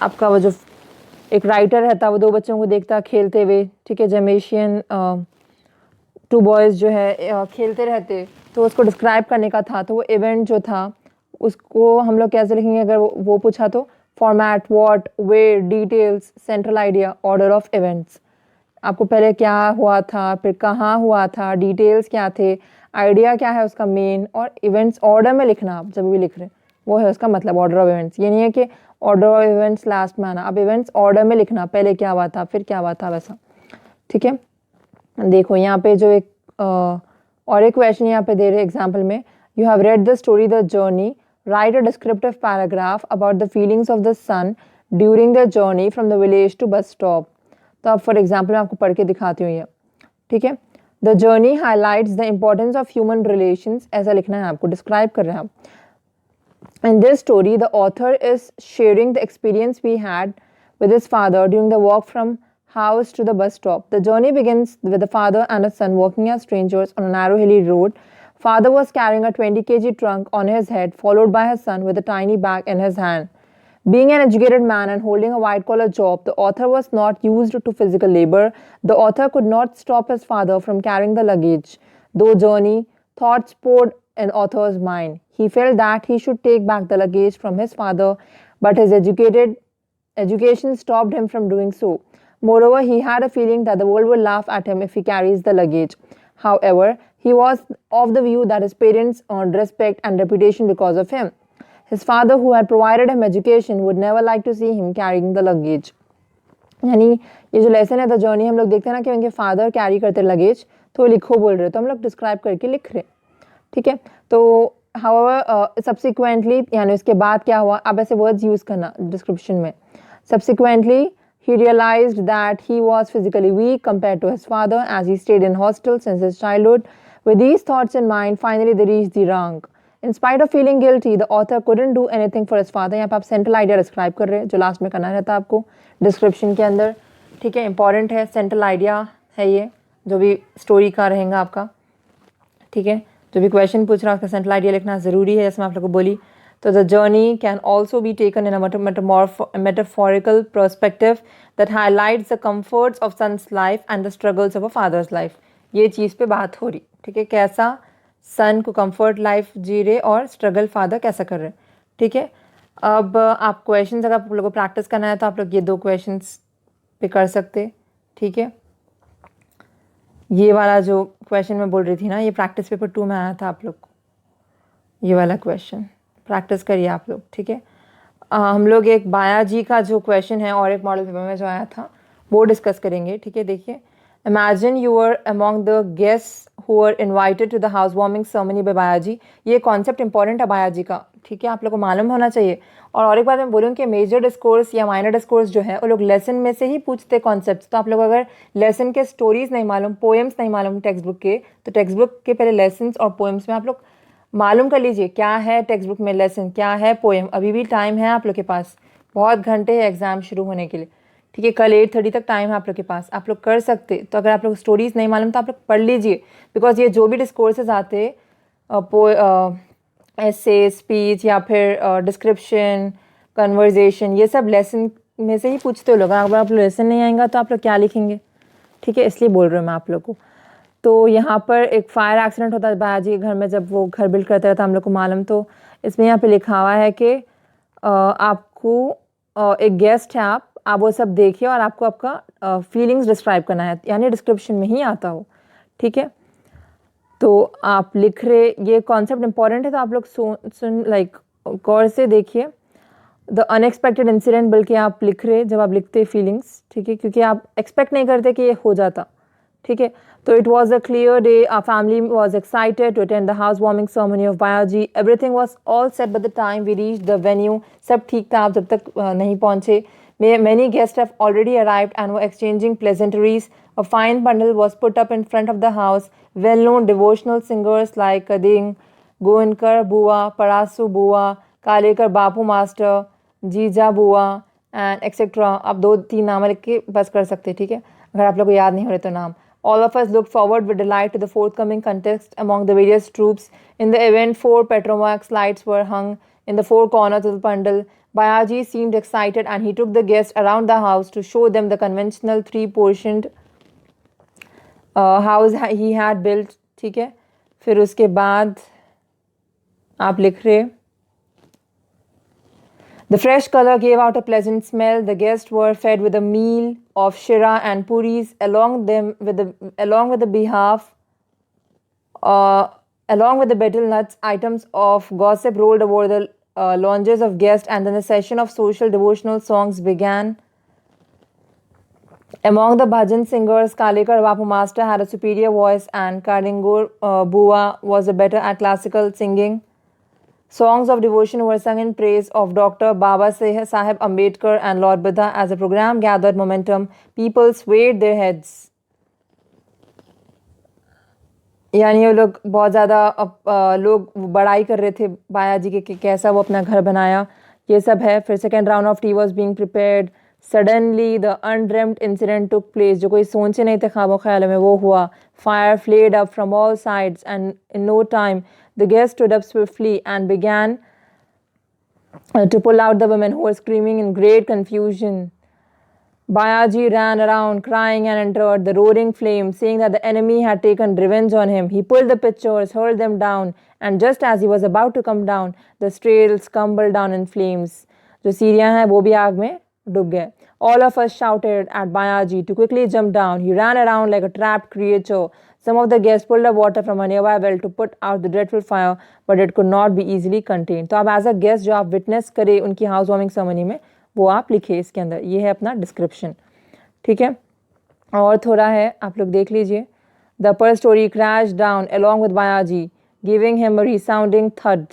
आपका वो जो एक राइटर रहता, वो 2 बच्चों को देखता खेलते हुए. ठीक है, जमेशियन 2 बॉयज़ जो है खेलते रहते, तो उसको डिस्क्राइब करने का था. तो वो इवेंट जो था उसको हम लोग कैसे लिखेंगे? अगर वो पूछा तो format, what, where, details, central idea, order of events. आपको पहले क्या हुआ था, फिर कहाँ हुआ था, डिटेल्स क्या थे, आइडिया क्या है उसका मेन, और इवेंट्स ऑर्डर में लिखना. आप जब भी लिख रहे हैं वो है उसका मतलब ऑर्डर ऑफ इवेंट्स. ये नहीं है कि ऑर्डर ऑफ इवेंट्स लास्ट में आना. अब इवेंट्स ऑर्डर में लिखना, पहले क्या हुआ था फिर क्या हुआ था, वैसा. ठीक है, देखो यहाँ पे जो एक और एक क्वेश्चन यहाँ पे दे रहे एग्जाम्पल में. You have read the story the journey, write a descriptive paragraph about the feelings of the son during the journey from the village to bus stop. तो अब फॉर एग्जाम्पल मैं आपको पढ़ के दिखाती हूँ ये. ठीक है, the journey highlights the importance of human relations. ऐसा लिखना है आपको, डिस्क्राइब कर रहे हैं आप. In this story, the author is sharing the experience we had with his father during the walk from house to the bus stop. The journey begins with the father and a son walking as strangers on a narrow hilly road. Father was carrying a 20 kg trunk on his head, followed by his son with a tiny bag in his hand. Being an educated man and holding a white-collar job, the author was not used to physical labor. The author could not stop his father from carrying the luggage. Though journey, thoughts poured in author's mind. He felt that he should take back the luggage from his father, but his education stopped him from doing so. Moreover, he had a feeling that the world will laugh at him if he carries the luggage. However, he was of the view that his parents earned respect and reputation because of him. His father, who had provided him education, would never like to see him carrying the luggage. यानी ये जो lesson है the journey, हम लोग देखते हैं ना कि उनके फादर कैरी करते लगेज, तो लिखो बोल रहे, तो हम लोग डिस्क्राइब करके लिख रहे. ठीक है, तो however subsequently यानी उसके बाद क्या हुआ, अब ऐसे वर्ड्स यूज़ करना डिस्क्रिप्शन में. Subsequently, he realized that he was physically weak compared to his father as he stayed in hostel since his childhood. With these thoughts in mind, finally they reached the rank. In spite of feeling guilty, the author couldn't do anything for his father. यहाँ पे आप central idea describe कर रहे हैं, जो last में करना रहता है आपको डिस्क्रिप्शन के अंदर. ठीक है, इंपॉर्टेंट है, सेंट्रल आइडिया है ये, जो भी स्टोरी का रहेगा आपका. ठीक है, जो भी क्वेश्चन पूछ रहा है उसका सेंट्रल आइडिया लिखना ज़रूरी है, जैसे मैं आप लोगों को बोली. तो the journey can also be taken in a metaphorical perspective that highlights the comforts of son's life and the struggles of a father's life. ये चीज़ पे बात हो रही. ठीक है, कैसा सन को कंफर्ट लाइफ जी रहे और स्ट्रगल फादर कैसा कर रहे। ठीक है, अब आप क्वेश्चंस अगर आप लोगों को प्रैक्टिस करना है तो आप लोग ये 2 क्वेश्चंस पे कर सकते। ठीक है, ये वाला जो क्वेश्चन मैं बोल रही थी ना, ये प्रैक्टिस पेपर 2 में आया था आप लोग को, ये वाला क्वेश्चन प्रैक्टिस करिए आप लोग। ठीक है, हम लोग एक बायाजी का जो क्वेश्चन है और एक मॉडल पेपर में जो आया था वो डिस्कस करेंगे। ठीक है, देखिए, imagine you are among the guests who are invited to the house warming ceremony by Bayaji. ये कॉन्सेप्ट इंपॉर्टेंट है बायाजी का। ठीक है, आप लोग को मालूम होना चाहिए। और एक बात मैं बोलूँ कि मेजर डिस्कोर्स या माइनर डिस्कोर्स जो है वो लोग लेसन में से ही पूछते कॉन्सेप्ट। तो आप लोग अगर लेसन के स्टोरीज नहीं मालूम, पोएम्स नहीं मालूम टेक्स्ट बुक के, तो टेक्स्ट बुक के पहले लेसन और पोएम्स में आप लोग मालूम कर लीजिए क्या है टेक्स्ट बुक में लेसन, क्या है पोएम। अभी भी टाइम है आप लोग के पास, बहुत घंटे है एग्ज़ाम शुरू होने के लिए। ठीक है, कल 8:30 तक टाइम है आप लोग के पास, आप लोग कर सकते। तो अगर आप लोग स्टोरीज नहीं मालूम तो आप लोग पढ़ लीजिए, बिकॉज ये जो भी डिस्कोर्सेज आते ऐसे, स्पीच या फिर डिस्क्रिप्शन, कन्वर्जेशन, ये सब लेसन में से ही पूछते हो लोग। अगर आप लोग लेसन नहीं आएगा तो आप लोग क्या लिखेंगे। ठीक है, इसलिए बोल रही हूँ मैं आप लोग को। तो यहाँ पर एक फायर एक्सीडेंट होता है बायाजी के घर में, जब वो घर बिल्ड करता रहता हम लोग को मालूम। तो इसमें यहाँ पे लिखा हुआ है कि आपको एक गेस्ट है, आप वो सब देखिए और आपको आपका फीलिंग्स डिस्क्राइब करना है, यानी डिस्क्रिप्शन में ही आता हो। ठीक है, तो आप लिख रहे, ये कॉन्सेप्ट इंपॉर्टेंट है तो आप लोग सुन लाइक गौर से देखिए। द अनएक्सपेक्टेड इंसिडेंट, बल्कि आप लिख रहे जब आप लिखते फीलिंग्स। ठीक है, क्योंकि आप एक्सपेक्ट नहीं करते कि ये हो जाता। ठीक है, तो it was a clear day, our family was excited to attend the house warming ceremony of Bayaji. Everything was all set by the time we reach the venue. सब ठीक था आप जब तक नहीं पहुंचे। Many guests have already arrived and were exchanging pleasantries. A fine bundle was put up in front of the house. Well-known devotional singers like Kading, Goenkar Bua, Parasu Bua, Kalekar Bapu Master, Jija Bua and etc. आप 2-3 नाम लिख के बस कर सकते। ठीक है, अगर आप लोग को याद नहीं हो रहे तो नाम। All of us looked forward with delight to the forthcoming contest among the various troops. In the event, 4 petromax lights were hung in the 4 corners of the bundle. Bayaji seemed excited and he took the guests around the house to show them the conventional 3-portioned house he had built. ठीक है, फिर उसके बाद आप लिख रहे, the fresh color gave out a pleasant smell. The guests were fed with a meal of shira and puris. Along with the behalf, along with the betel nuts, items of gossip rolled over the lounges of guests, and then the session of social devotional songs began. Among the bhajan singers, Kalekar Bapu Master had a superior voice and Kadingur Bua was better at classical singing. Songs of devotion were sung in praise of Dr. Baba Saheb Ambedkar and Lord Buddha. As the program gathered momentum, people swayed their heads. यानी वो लोग बहुत ज़्यादा लोग बड़ाई कर रहे थे बायाजी के कि कैसा वो अपना घर बनाया, ये सब है। फिर second round of tea was being prepared. Suddenly the undreamed incident took place, जो कोई सोचे नहीं थे ख्वाबों ख्यालों में वो हुआ। Fire flared up from all sides and in no time the guest stood up swiftly and began to pull out the women who were screaming in great confusion. Bayaji ran around crying and entered the roaring flames, saying that the enemy had taken revenge on him. He pulled the pitchers, hurled them down, and just as he was about to come down, the strails tumbled down in flames. जो सीढ़ियाँ हैं वो भी आग में डूब गए. All of us shouted at Bayaji to quickly jump down. He ran around like a trapped creature. Some of the guests pulled up water from a nearby well to put out the dreadful fire, but it could not be easily contained. तो आप as a guest जो आप witness करें उनकी house warming ceremony में, वो आप लिखिए इसके अंदर। ये है अपना डिस्क्रिप्शन। ठीक है, और थोड़ा है आप लोग देख लीजिए। The upper story crash down along with Bayaji, giving him a resounding thud.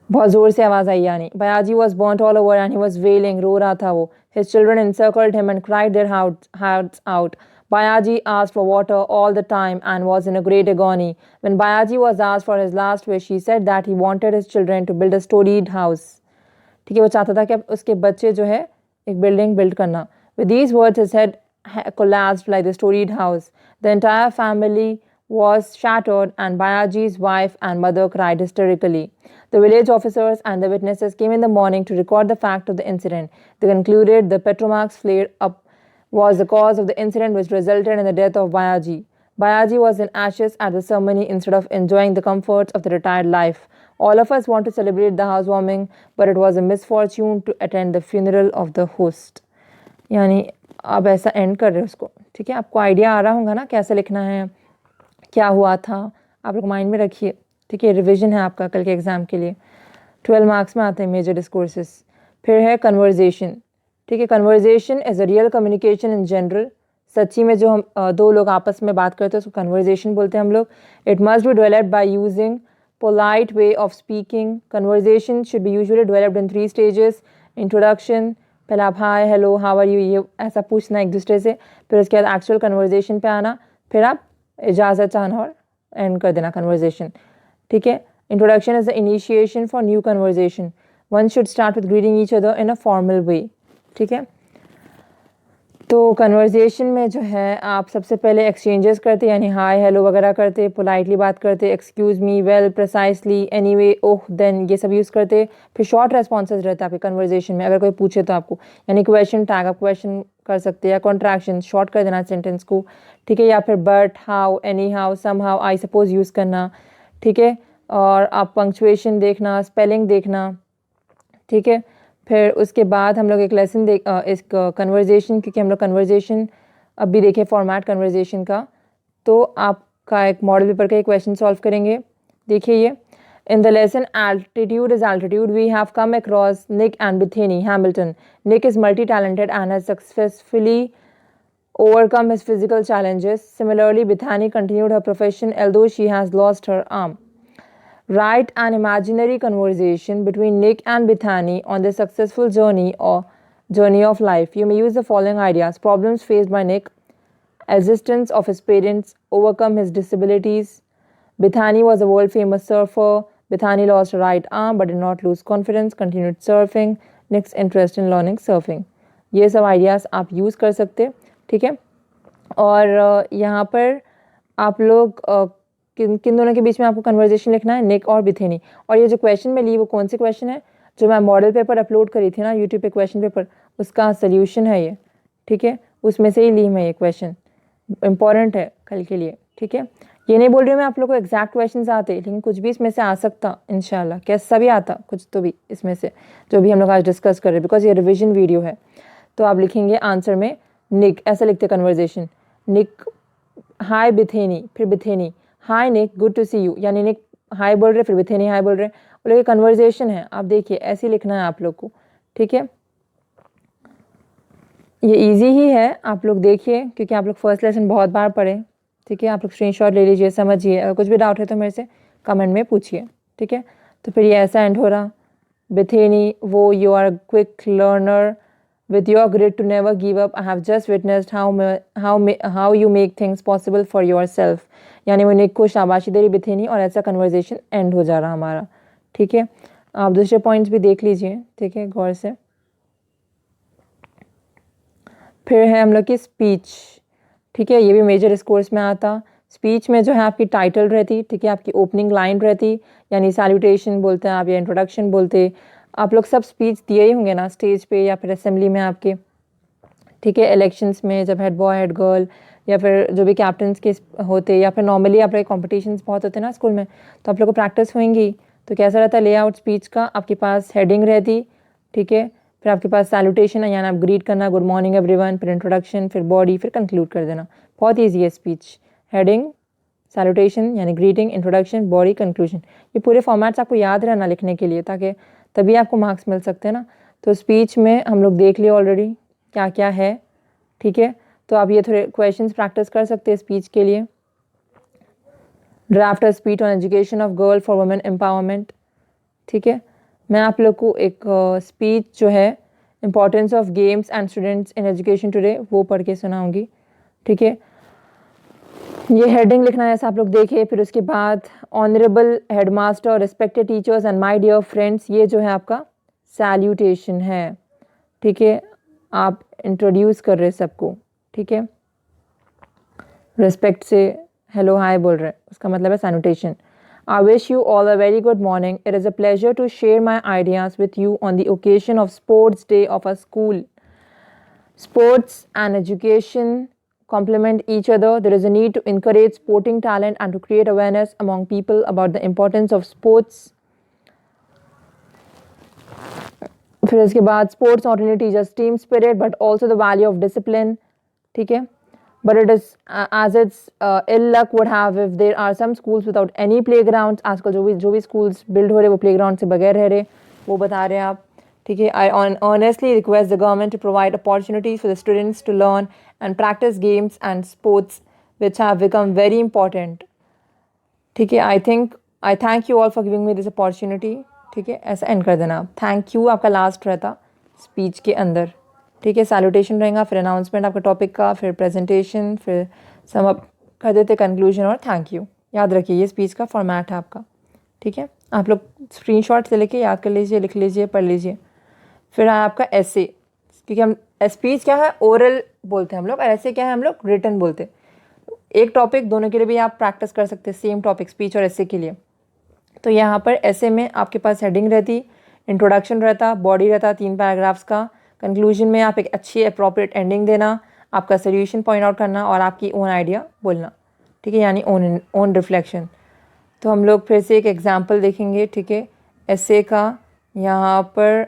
बहुत ज़ोर से आवाज़ आई यानी। Bayaji was burnt all over and he was wailing, रो रहा था वो। His children encircled him and cried their hearts out. Bayaji asked for water all the time and was in a great agony. When Bayaji was asked for his last wish, he said that he wanted his children to build a storied house. ठीक है, वो चाहता था कि उसके बच्चे जो है एक बिल्डिंग बिल्ड करना। With these words, his head collapsed like the storied house. The entire family was shattered and Bayaji's wife and mother cried hysterically. The village officers and the witnesses came in the morning to record the fact of the incident. They concluded the Petromax flare up was the cause of the incident which resulted in the death of Bayaji. Bayaji was in ashes at the ceremony instead of enjoying the comforts of the retired life. All of us want to celebrate the housewarming, but it was a misfortune to attend the funeral of the host. यानी आप ऐसा and कर रहे हो उसको, ठीक है। आपको आइडिया आ रहा होगा ना कैसे लिखना है, क्या हुआ था, आप लोग माइंड में रखिए, ठीक है। रिवीजन है आपका कल के एग्ज़ाम के लिए, 12 मार्क्स में आते हैं मेजर डिस्कोर्सेस। फिर है कन्वर्जेशन, ठीक है। Conversation is a real communication in general. सच्ची में जो हम दो लोग आपस में बात करते हैं उसको कन्वर्जेशन बोलते हैं हम लोग। It must be developed by using polite way of speaking. Conversation should be usually developed in 3 stages. Introduction, पहले आप hi hello how are you ये ऐसा पूछना एक दूसरे से, फिर उसके बाद एक्चुअल कन्वर्जेशन पे आना, फिर आप इजाज़त चाहना और एंड कर देना कन्वर्जेशन, ठीक है। Introduction is the initiation for new conversation. One should start with greeting each other in a formal way, ठीक है। तो कन्वर्जेशन में जो है आप सबसे पहले एक्सचेंजेस करते, यानी हाय हेलो वगैरह करते, पोलाइटली बात करते, excuse me, well, precisely, anyway, oh, then, ये सब यूज़ करते। फिर शॉर्ट रेस्पॉन्सेज रहता है आपके कन्वर्जेशन में, अगर कोई पूछे तो आपको, यानी क्वेश्चन टैग, आप क्वेश्चन कर सकते हैं, या कॉन्ट्रैक्शन शॉर्ट कर देना सेंटेंस को, ठीक है। या फिर but, how, anyhow, somehow, I suppose use करना, ठीक है। और आप पंक्चुएशन देखना, स्पेलिंग देखना, ठीक है। फिर उसके बाद हम लोग एक लेसन इस कन्वर्जेशन, क्योंकि हम लोग कन्वर्जेशन अभी देखें फॉर्मेट कन्वर्जेशन का, तो आपका एक मॉडल पेपर का एक क्वेश्चन सॉल्व करेंगे। देखिए ये, in the lesson altitude is altitude we have come across Nick and Bethany Hamilton. Nick is multi talented and has successfully overcome his physical challenges. Similarly, Bethany continued her profession although she has lost her arm. Write an imaginary conversation between Nick and Bethany on their successful journey of life. You may use the following ideas: problems faced by Nick, existence of his parents, overcome his disabilities. Bethany was a world famous surfer. Bethany lost her right arm but did not lose confidence, continued surfing. Nick's interest in learning surfing. ये सब ideas आप use कर सकते, ठीक है। और यहाँ पर आप लोग किन दोनों के बीच में आपको कन्वर्जेशन लिखना है, निक और बिथेनी। और ये जो क्वेश्चन में ली वो कौन से क्वेश्चन है, जो मैं मॉडल पेपर अपलोड करी थी ना यूट्यूब पे क्वेश्चन पेपर, उसका सोल्यूशन है ये, ठीक है। उसमें से ही ली मैं ये क्वेश्चन, इंपॉर्टेंट है कल के लिए, ठीक है। ये नहीं बोल रही हूँ मैं आप लोग को एग्जैक्ट क्वेश्चन आते, लेकिन कुछ भी इसमें से आ सकता इंशाल्लाह, कैसा भी आता कुछ तो भी इसमें से, जो भी हम लोग आज डिस्कस कर रहे हैं, बिकॉज ये रिविजन वीडियो है। तो आप लिखेंगे आंसर में निक, ऐसा लिखते कन्वर्जेशन, निक हाय बिथेनी, फिर बिथेनी हाय निक गुड टू सी यू, यानी निक हाय बोल रहे फिर बिथेनी हाय बोल रहे, बोले कि कन्वर्जेशन है। आप देखिए ऐसे ही लिखना है आप लोग को, ठीक है। ये इजी ही है, आप लोग देखिए, क्योंकि आप लोग फर्स्ट लेसन बहुत बार पढ़े, ठीक है। आप लोग स्क्रीनशॉट ले लीजिए, समझिए, अगर कुछ भी डाउट है तो मेरे से कमेंट में पूछिए, ठीक है। तो फिर ये ऐसा एंड हो रहा, बिथेनी वो, you are quick learner with your grit to never give up. I have just witnessed how you make things possible for yourself. यानी वो निक को शाबाशी दे रही बिथेनी, और ऐसा कन्वर्जेशन एंड हो जा रहा हमारा, ठीक है। आप दूसरे पॉइंट्स भी देख लीजिए, ठीक है, गौर से। फिर है हम लोग की स्पीच, ठीक है। ये भी मेजर डिस्कोर्स में आता। स्पीच में जो है आपकी टाइटल रहती, ठीक है, आपकी ओपनिंग लाइन रहती, यानी सैल्यूटेशन बोलते हैं आप या इंट्रोडक्शन बोलते। आप लोग सब स्पीच दिए ही होंगे ना स्टेज पे या फिर असेंबली में आपके, ठीक है। इलेक्शंस में जब हेड बॉय हेड गर्ल या फिर जो भी कैप्टन्स के होते, या फिर नॉर्मली आप लोग कॉम्पिटिशन्स बहुत होते हैं ना स्कूल में, तो आप लोग को प्रैक्टिस होंगी। तो कैसा रहता है लेआउट स्पीच का, आपके पास हेडिंग रहती, ठीक है। फिर आपके पास सैल्यूटेशन है, यानी आप ग्रीट करना, गुड मॉर्निंग एवरीवन, फिर इंट्रोडक्शन, फिर बॉडी, फिर कंक्लूड कर देना। बहुत ईजी है स्पीच, हेडिंग, सैल्यूटेशन यानी ग्रीटिंग, इंट्रोडक्शन, बॉडी, कंक्लूजन। ये पूरे फॉर्मेट्स आपको याद रहना लिखने के लिए, ताकि तभी आपको मार्क्स मिल सकते हैं ना। तो स्पीच में हम लोग देख लिए ऑलरेडी क्या क्या है, ठीक है। तो आप ये थोड़े क्वेश्चंस प्रैक्टिस कर सकते हैं स्पीच के लिए। Draft a speech on education of girl for women empowerment, ठीक है। मैं आप लोग को एक स्पीच जो है importance of games and students in education today वो पढ़ के सुनाऊंगी, ठीक है। ये हेडिंग लिखना है, ऐसा आप लोग देखिए। फिर उसके बाद honourable headmaster, respected teachers and my dear friends, ये जो है आपका सैल्यूटेशन है, ठीक है। आप इंट्रोड्यूस कर रहे सबको, ठीक है, रिस्पेक्ट से हेलो हाय बोल रहे, उसका मतलब है salutation. I wish you all a very good morning, it is a pleasure to share my ideas with you on the occasion of sports day of a school. Sports and education complement each other. There is a need to encourage sporting talent and to create awareness among people about the importance of sports. फिर इसके बाद sports not only teaches team spirit but also the value of discipline. ठीक है, but it is as it's ill luck would have if there are some schools without any playgrounds. आजकल जो भी schools build हो रहे वो playground से बगैर रह रहे, वो बता रहे हैं आप. ठीक है, I earnestly request the government to provide opportunities for the students to learn and practice games and sports which have become very important. ठीक है, I thank you all for giving me this opportunity. ठीक है, ऐसा and कर देना आप. Thank you आपका last रहता स्पीच के अंदर. ठीक है, सैल्यूटेशन रहेगा, फिर अनाउंसमेंट आपका टॉपिक का, फिर प्रेजेंटेशन, फिर सम अप कर देते कंक्लूजन और थैंक यू. याद रखिए ये स्पीच का फॉर्मेट है आपका. ठीक है, आप लोग स्क्रीनशॉट से लेके याद कर लीजिए, लिख लीजिए, पढ़ लीजिए. फिर है आपका ऐसे, क्योंकि हम स्पीच क्या है ओरल बोलते हैं हम लोग, और ऐसे क्या है हम लोग रिटन बोलते हैं. एक टॉपिक दोनों के लिए भी आप प्रैक्टिस कर सकते हैं, सेम टॉपिक स्पीच और ऐसे के लिए. तो यहाँ पर ऐसे में आपके पास हेडिंग रहती, इंट्रोडक्शन रहता, बॉडी रहता 3 पैराग्राफ्स का, कंक्लूजन में आप एक अच्छी अप्रोप्रिएट एंडिंग देना, आपका सोल्यूशन पॉइंट आउट करना और आपकी ओन आइडिया बोलना. ठीक है, यानी ओन रिफ्लेक्शन. तो हम लोग फिर से एक एग्जांपल देखेंगे. ठीक है, ऐसे का यहाँ पर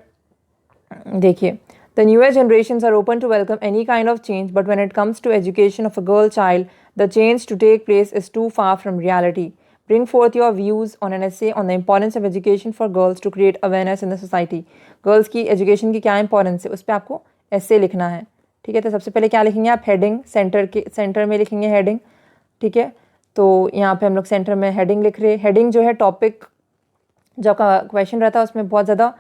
देखिए. The newer generations are open to welcome any kind of change, but when it comes to education of a girl child, the change to take place is too far from reality. Bring forth your views on an essay on the importance of education for girls to create awareness in the society. Girls की education की क्या importance है, उस पर आपको essay लिखना है. ठीक है, तो सबसे पहले क्या लिखेंगे आप, हेडिंग सेंटर में लिखेंगे हेडिंग. ठीक है, तो यहाँ पे हम लोग सेंटर में हेडिंग लिख रहे. हेडिंग जो है टॉपिक जो आपका क्वेश्चन रहता है उसमें बहुत ज़्यादा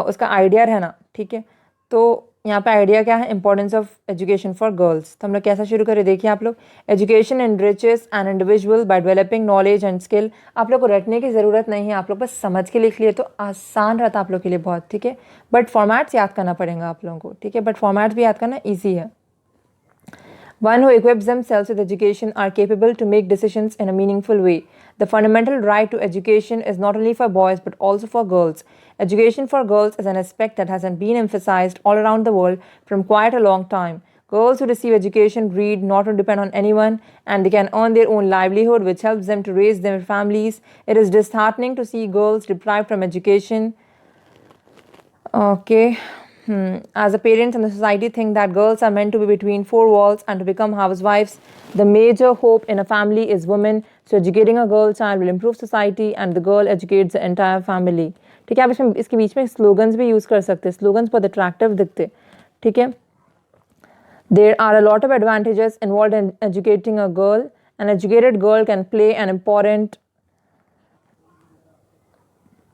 उसका आइडिया रहना. ठीक है, तो यहाँ पे आइडिया क्या है, importance of education for girls. तो हम लोग कैसा शुरू करें, देखिए आप लोग. Education enriches an individual by developing knowledge and skill. आप लोग को रटने की ज़रूरत नहीं है, आप लोग बस समझ के लिख लिए तो आसान रहता आप लोग के लिए बहुत. ठीक है, बट फॉर्मेट्स याद करना पड़ेगा आप लोगों को. ठीक है, बट फॉर्मेट्स भी याद करना ईजी है. One who equips themselves with education are capable to make decisions in a meaningful way. The fundamental right to education is not only for boys but also for girls. Education for girls is an aspect that has been emphasized all around the world from quite a long time. Girls who receive education read not to depend on anyone and they can earn their own livelihood which helps them to raise their families. It is disheartening to see girls deprived from education. Okay. As a parent and the society think that girls are meant to be between 4 walls and to become housewives. The major hope in a family is women. So educating a girl child will improve society and the girl educates the entire family. ठीक है, आप इसमें इसके बीच में slogans भी use कर सकते हैं. स्लोगन्स बहुत अट्रैक्टिव दिखते. ठीक है, There are a lot of advantages involved in educating a girl. An educated girl can play an important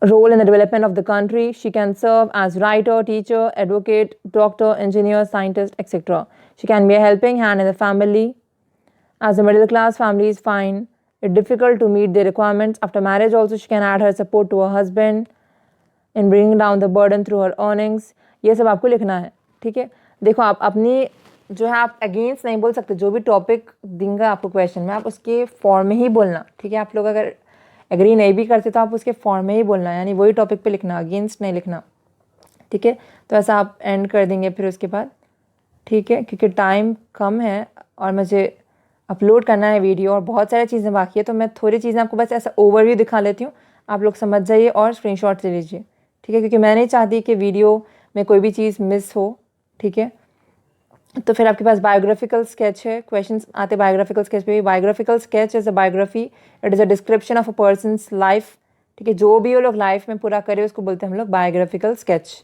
role in the development of the country. She can serve as writer, teacher, advocate, doctor, engineer, scientist, etc. She can be a helping hand in the family. As a middle class families find it difficult to meet their requirements after marriage, also she can add her support to her husband in bringing down the burden through her earnings. ये सब आपको लिखना है. ठीक है, देखो आप अपनी जो है आप अगेंस्ट नहीं बोल सकते. जो भी टॉपिक देंगे आपको क्वेश्चन में आप उसके फॉर्म में ही बोलना. ठीक है, आप लोग अगर एग्री नहीं भी करते तो आप उसके फॉर्म में ही बोलना, यानी वही टॉपिक पे लिखना, अगेंस्ट नहीं लिखना. ठीक है, तो ऐसा आप एंड कर देंगे फिर उसके बाद. ठीक है, क्योंकि टाइम कम है और मुझे अपलोड करना है वीडियो और बहुत सारी चीज़ें बाकी है, तो मैं थोड़ी चीज़ें आपको बस ऐसा ओवरव्यू दिखा लेती हूँ, आप लोग समझ जाइए और स्क्रीनशॉट ले लीजिए. ठीक है, क्योंकि मैं नहीं चाहती कि वीडियो में कोई भी चीज़ मिस हो. ठीक है, तो फिर आपके पास बायोग्राफिकल स्केच है. क्वेश्चंस आते बायोग्राफिकल स्केच पे भी. Biographical sketch is a biography, it is a description of a person's life. ठीक है, जो भी वो लोग लाइफ में पूरा करे उसको बोलते हैं हम लोग बायोग्राफिकल स्केच.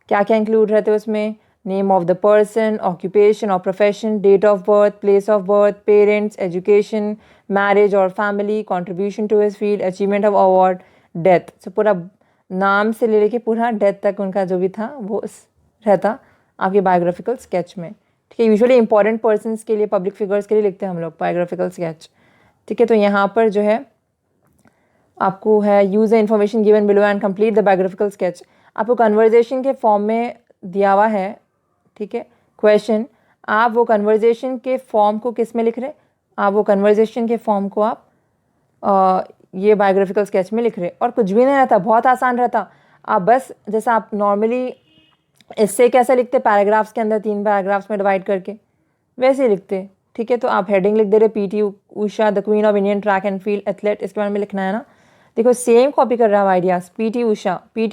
क्या क्या इंक्लूड रहते हैं उसमें, name of the person, occupation और profession, date of birth, place of birth, parents, education, marriage और family, contribution to his field, achievement of award, death. So पूरा नाम से ले लेके पूरा डेथ तक उनका जो भी था वो रहता आपके बायोग्राफिकल स्केच में. ठीक है, यूजुअली इंपॉर्टेंट पर्सन्स के लिए, पब्लिक फिगर्स के लिए लिखते हैं हम लोग बायोग्राफिकल स्केच. ठीक है, तो यहाँ पर जो है आपको है use the information given below and complete the biographical sketch. आपको कन्वर्जेशन के फॉर्म में दिया हुआ है. ठीक है, क्वेश्चन, आप वो कन्वर्जेशन के फॉर्म को किस में लिख रहे, आप वो कन्वर्जेशन के फॉर्म को आप ये बायोग्राफिकल स्केच में लिख रहे. और कुछ भी नहीं रहता, बहुत आसान रहता. आप बस जैसा आप नॉर्मली इससे कैसे लिखते पैराग्राफ्स के अंदर 3 पैराग्राफ्स में डिवाइड करके, वैसे ही लिखते. ठीक है, तो आप हेडिंग लिख दे रहे PT Usha the queen of Indian track and field athlete, इसके बारे में लिखना है ना। देखो सेम कॉपी कर रहा है ideas. PT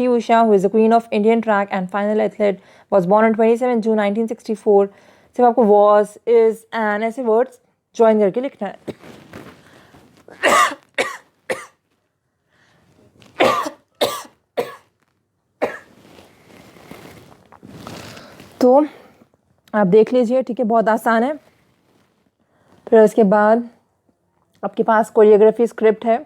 Usha who is the queen of Indian track and final athlete was born on 27 जून 1964। सिर्फ आपको वॉज इज एंड ऐसे वर्ड्स ज्वाइन करके लिखना है। तो आप देख लीजिए, ठीक है, बहुत आसान है। फिर उसके बाद आपके पास कोरियोग्राफी स्क्रिप्ट है,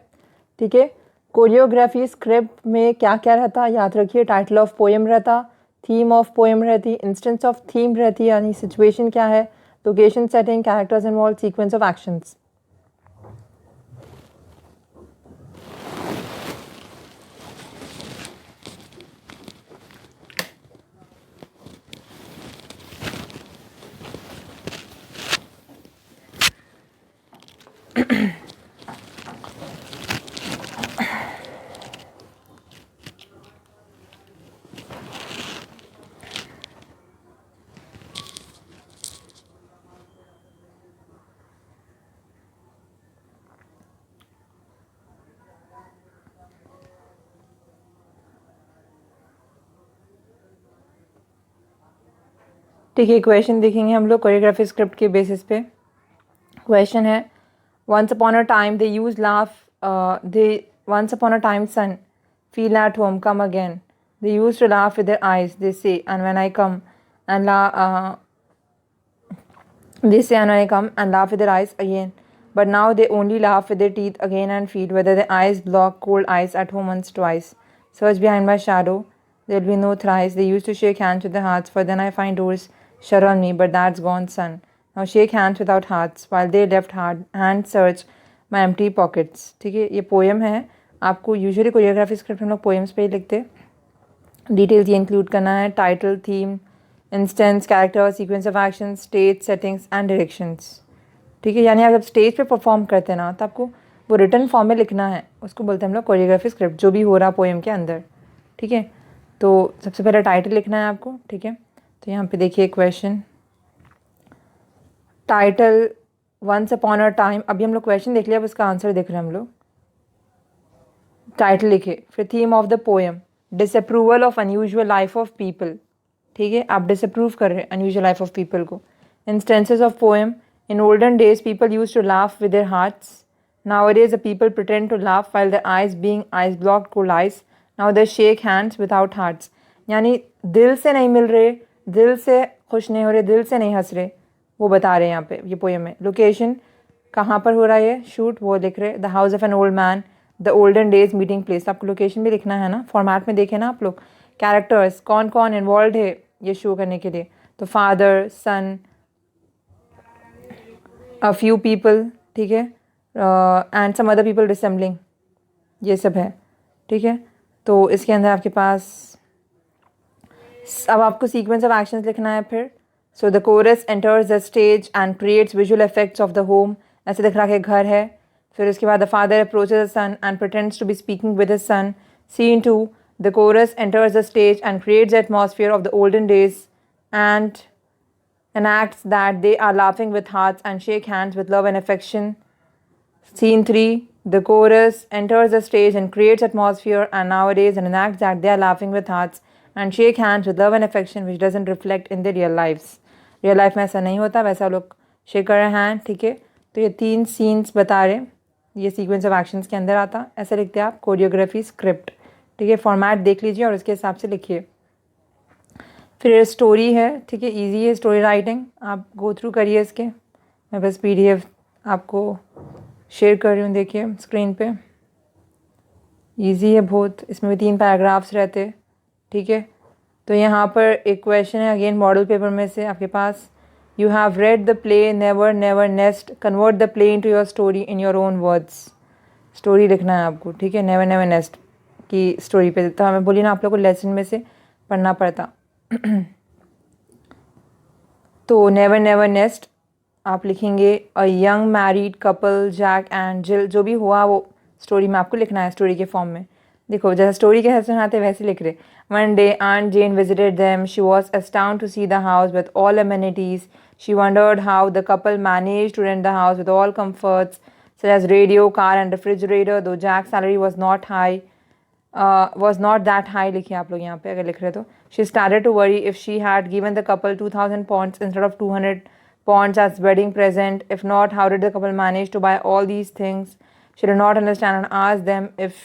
ठीक है। कोरियोग्राफी स्क्रिप्ट में क्या क्या रहता, याद रखिए, टाइटल ऑफ पोएम रहता, थीम ऑफ पोएम रहती, इंस्टेंस ऑफ थीम रहती, यानी सिचुएशन क्या है, location setting, characters involve, sequence of actions. ठीक है, क्वेश्चन देखेंगे हम लोग कोरियोग्राफी स्क्रिप्ट के बेसिस पे। क्वेश्चन है, once upon a time they used laugh they once upon a time son feel at home come again they used to laugh with their eyes they say and when I come and they say and when I come and laugh with their eyes again but now they only laugh with their teeth again and feel whether their eyes block cold ice at home once twice search behind my shadow there'll be no thrice they used to shake hands with their hearts for then I find doors shut on me but that's gone son now shake hands without hearts while they left hand search my empty pockets। ठीक है, ये poem है। आपको usually choreography script हम लोग poems पे ही लिखते। Details ये इंक्लूड करना है, title, theme, instance, character, sequence of action, stage, settings and directions. ठीक है, यानी अगर स्टेज पे परफॉर्म करते हैं ना तो आपको वो रिटन फॉर्म में लिखना है, उसको बोलते हैं हम लोग कोरियोग्राफी स्क्रिप्ट, जो भी हो रहा पोएम के अंदर। ठीक है, तो सबसे पहले टाइटल लिखना है आपको। ठीक है, तो यहाँ पे देखिए question, title once upon a time, अभी हम लोग क्वेश्चन देख लिया, अब उसका आंसर देख रहे हैं हम लोग। टाइटल लिखे, फिर theme of the poem, disapproval of unusual life of people. ठीक है, आप डिसअप्रूव कर रहे हैं अनयूजुअल लाइफ ऑफ पीपल को। Instances of poem, in olden days people use to laugh with their hearts nowadays the people pretend to laugh while their eyes being eyes blocked cold eyes now they shake hands without hearts। यानी दिल से नहीं मिल रहे, दिल से खुश नहीं हो रहे, दिल से नहीं हंस रहे, वो बता रहे हैं यहाँ पे ये पोएम में। लोकेशन कहाँ पर हो रहा है ये शूट, वो लिख रहे, the house of an old man, the olden days meeting place. आपको लोकेशन भी लिखना है ना, फॉर्मेट में देखे ना आप लोग। कैरेक्टर्स, कौन कौन इन्वॉल्व है ये शो करने के लिए, तो father, son, a few people, ठीक है, and some other people dissembling, ये सब है। ठीक है, तो इसके अंदर आपके पास अब आपको सीक्वेंस ऑफ एक्शंस लिखना है फिर। So the chorus enters the stage and creates visual effects of the home, ऐसे दिख रहा है घर है। फिर उसके बाद the father approaches the son and pretends to be speaking with his son. Scene 2, the chorus enters the stage and creates the atmosphere of the olden days and enacts that they are laughing with hearts and shake hands with love and affection. Scene 3, the chorus enters the stage and creates atmosphere and nowadays and enacts that they are laughing with hearts and shake hands with love and affection which doesn't reflect in their real lives. Real life में ऐसा नहीं होता, वैसा लोग shake कर रहे हैं। ठीक है, तो ये 3 सीन्स बता रहे, ये सीक्वेंस ऑफ एक्शंस के अंदर आता, ऐसे लिखते हैं आप कोरियोग्राफी स्क्रिप्ट। ठीक है, फॉर्मेट देख लीजिए और उसके हिसाब से लिखिए। फिर स्टोरी है, ठीक है, इजी है स्टोरी राइटिंग, आप गो थ्रू करिए इसके। मैं बस पीडीएफ आपको शेयर कर रही हूँ, देखिए स्क्रीन पे। इजी है बहुत, इसमें भी 3 पैराग्राफ्स रहते। ठीक है, तो यहाँ पर एक क्वेश्चन है अगेन मॉडल पेपर में से आपके पास, you have read the play never never nest, convert the play into your story in your own words. Story लिखना है आपको। ठीक है, नेवर नेवर नेस्ट की स्टोरी पे, तो हमें बोली ना आप लोग को लेसन में से पढ़ना पड़ता। तो नेवर नेवर नेस्ट आप लिखेंगे, a young married couple Jack and Jill, जो भी हुआ वो स्टोरी में आपको लिखना है स्टोरी के फॉर्म में। देखो जैसे स्टोरी कैसे सुनाते वैसे लिख रहे. One day Aunt Jane visited them. She was astounded to see the house with all amenities. She wondered how the couple managed to rent the house with all comforts such as radio, car and refrigerator. Though Jack's salary was not that high, लिखिए आप लोग यहाँ पे अगर लिख रहे तो. She started to worry if she had given the couple 2,000 pounds instead of 200 pounds as wedding present. If not, how did the couple manage to buy all these things? She did not understand and asked them if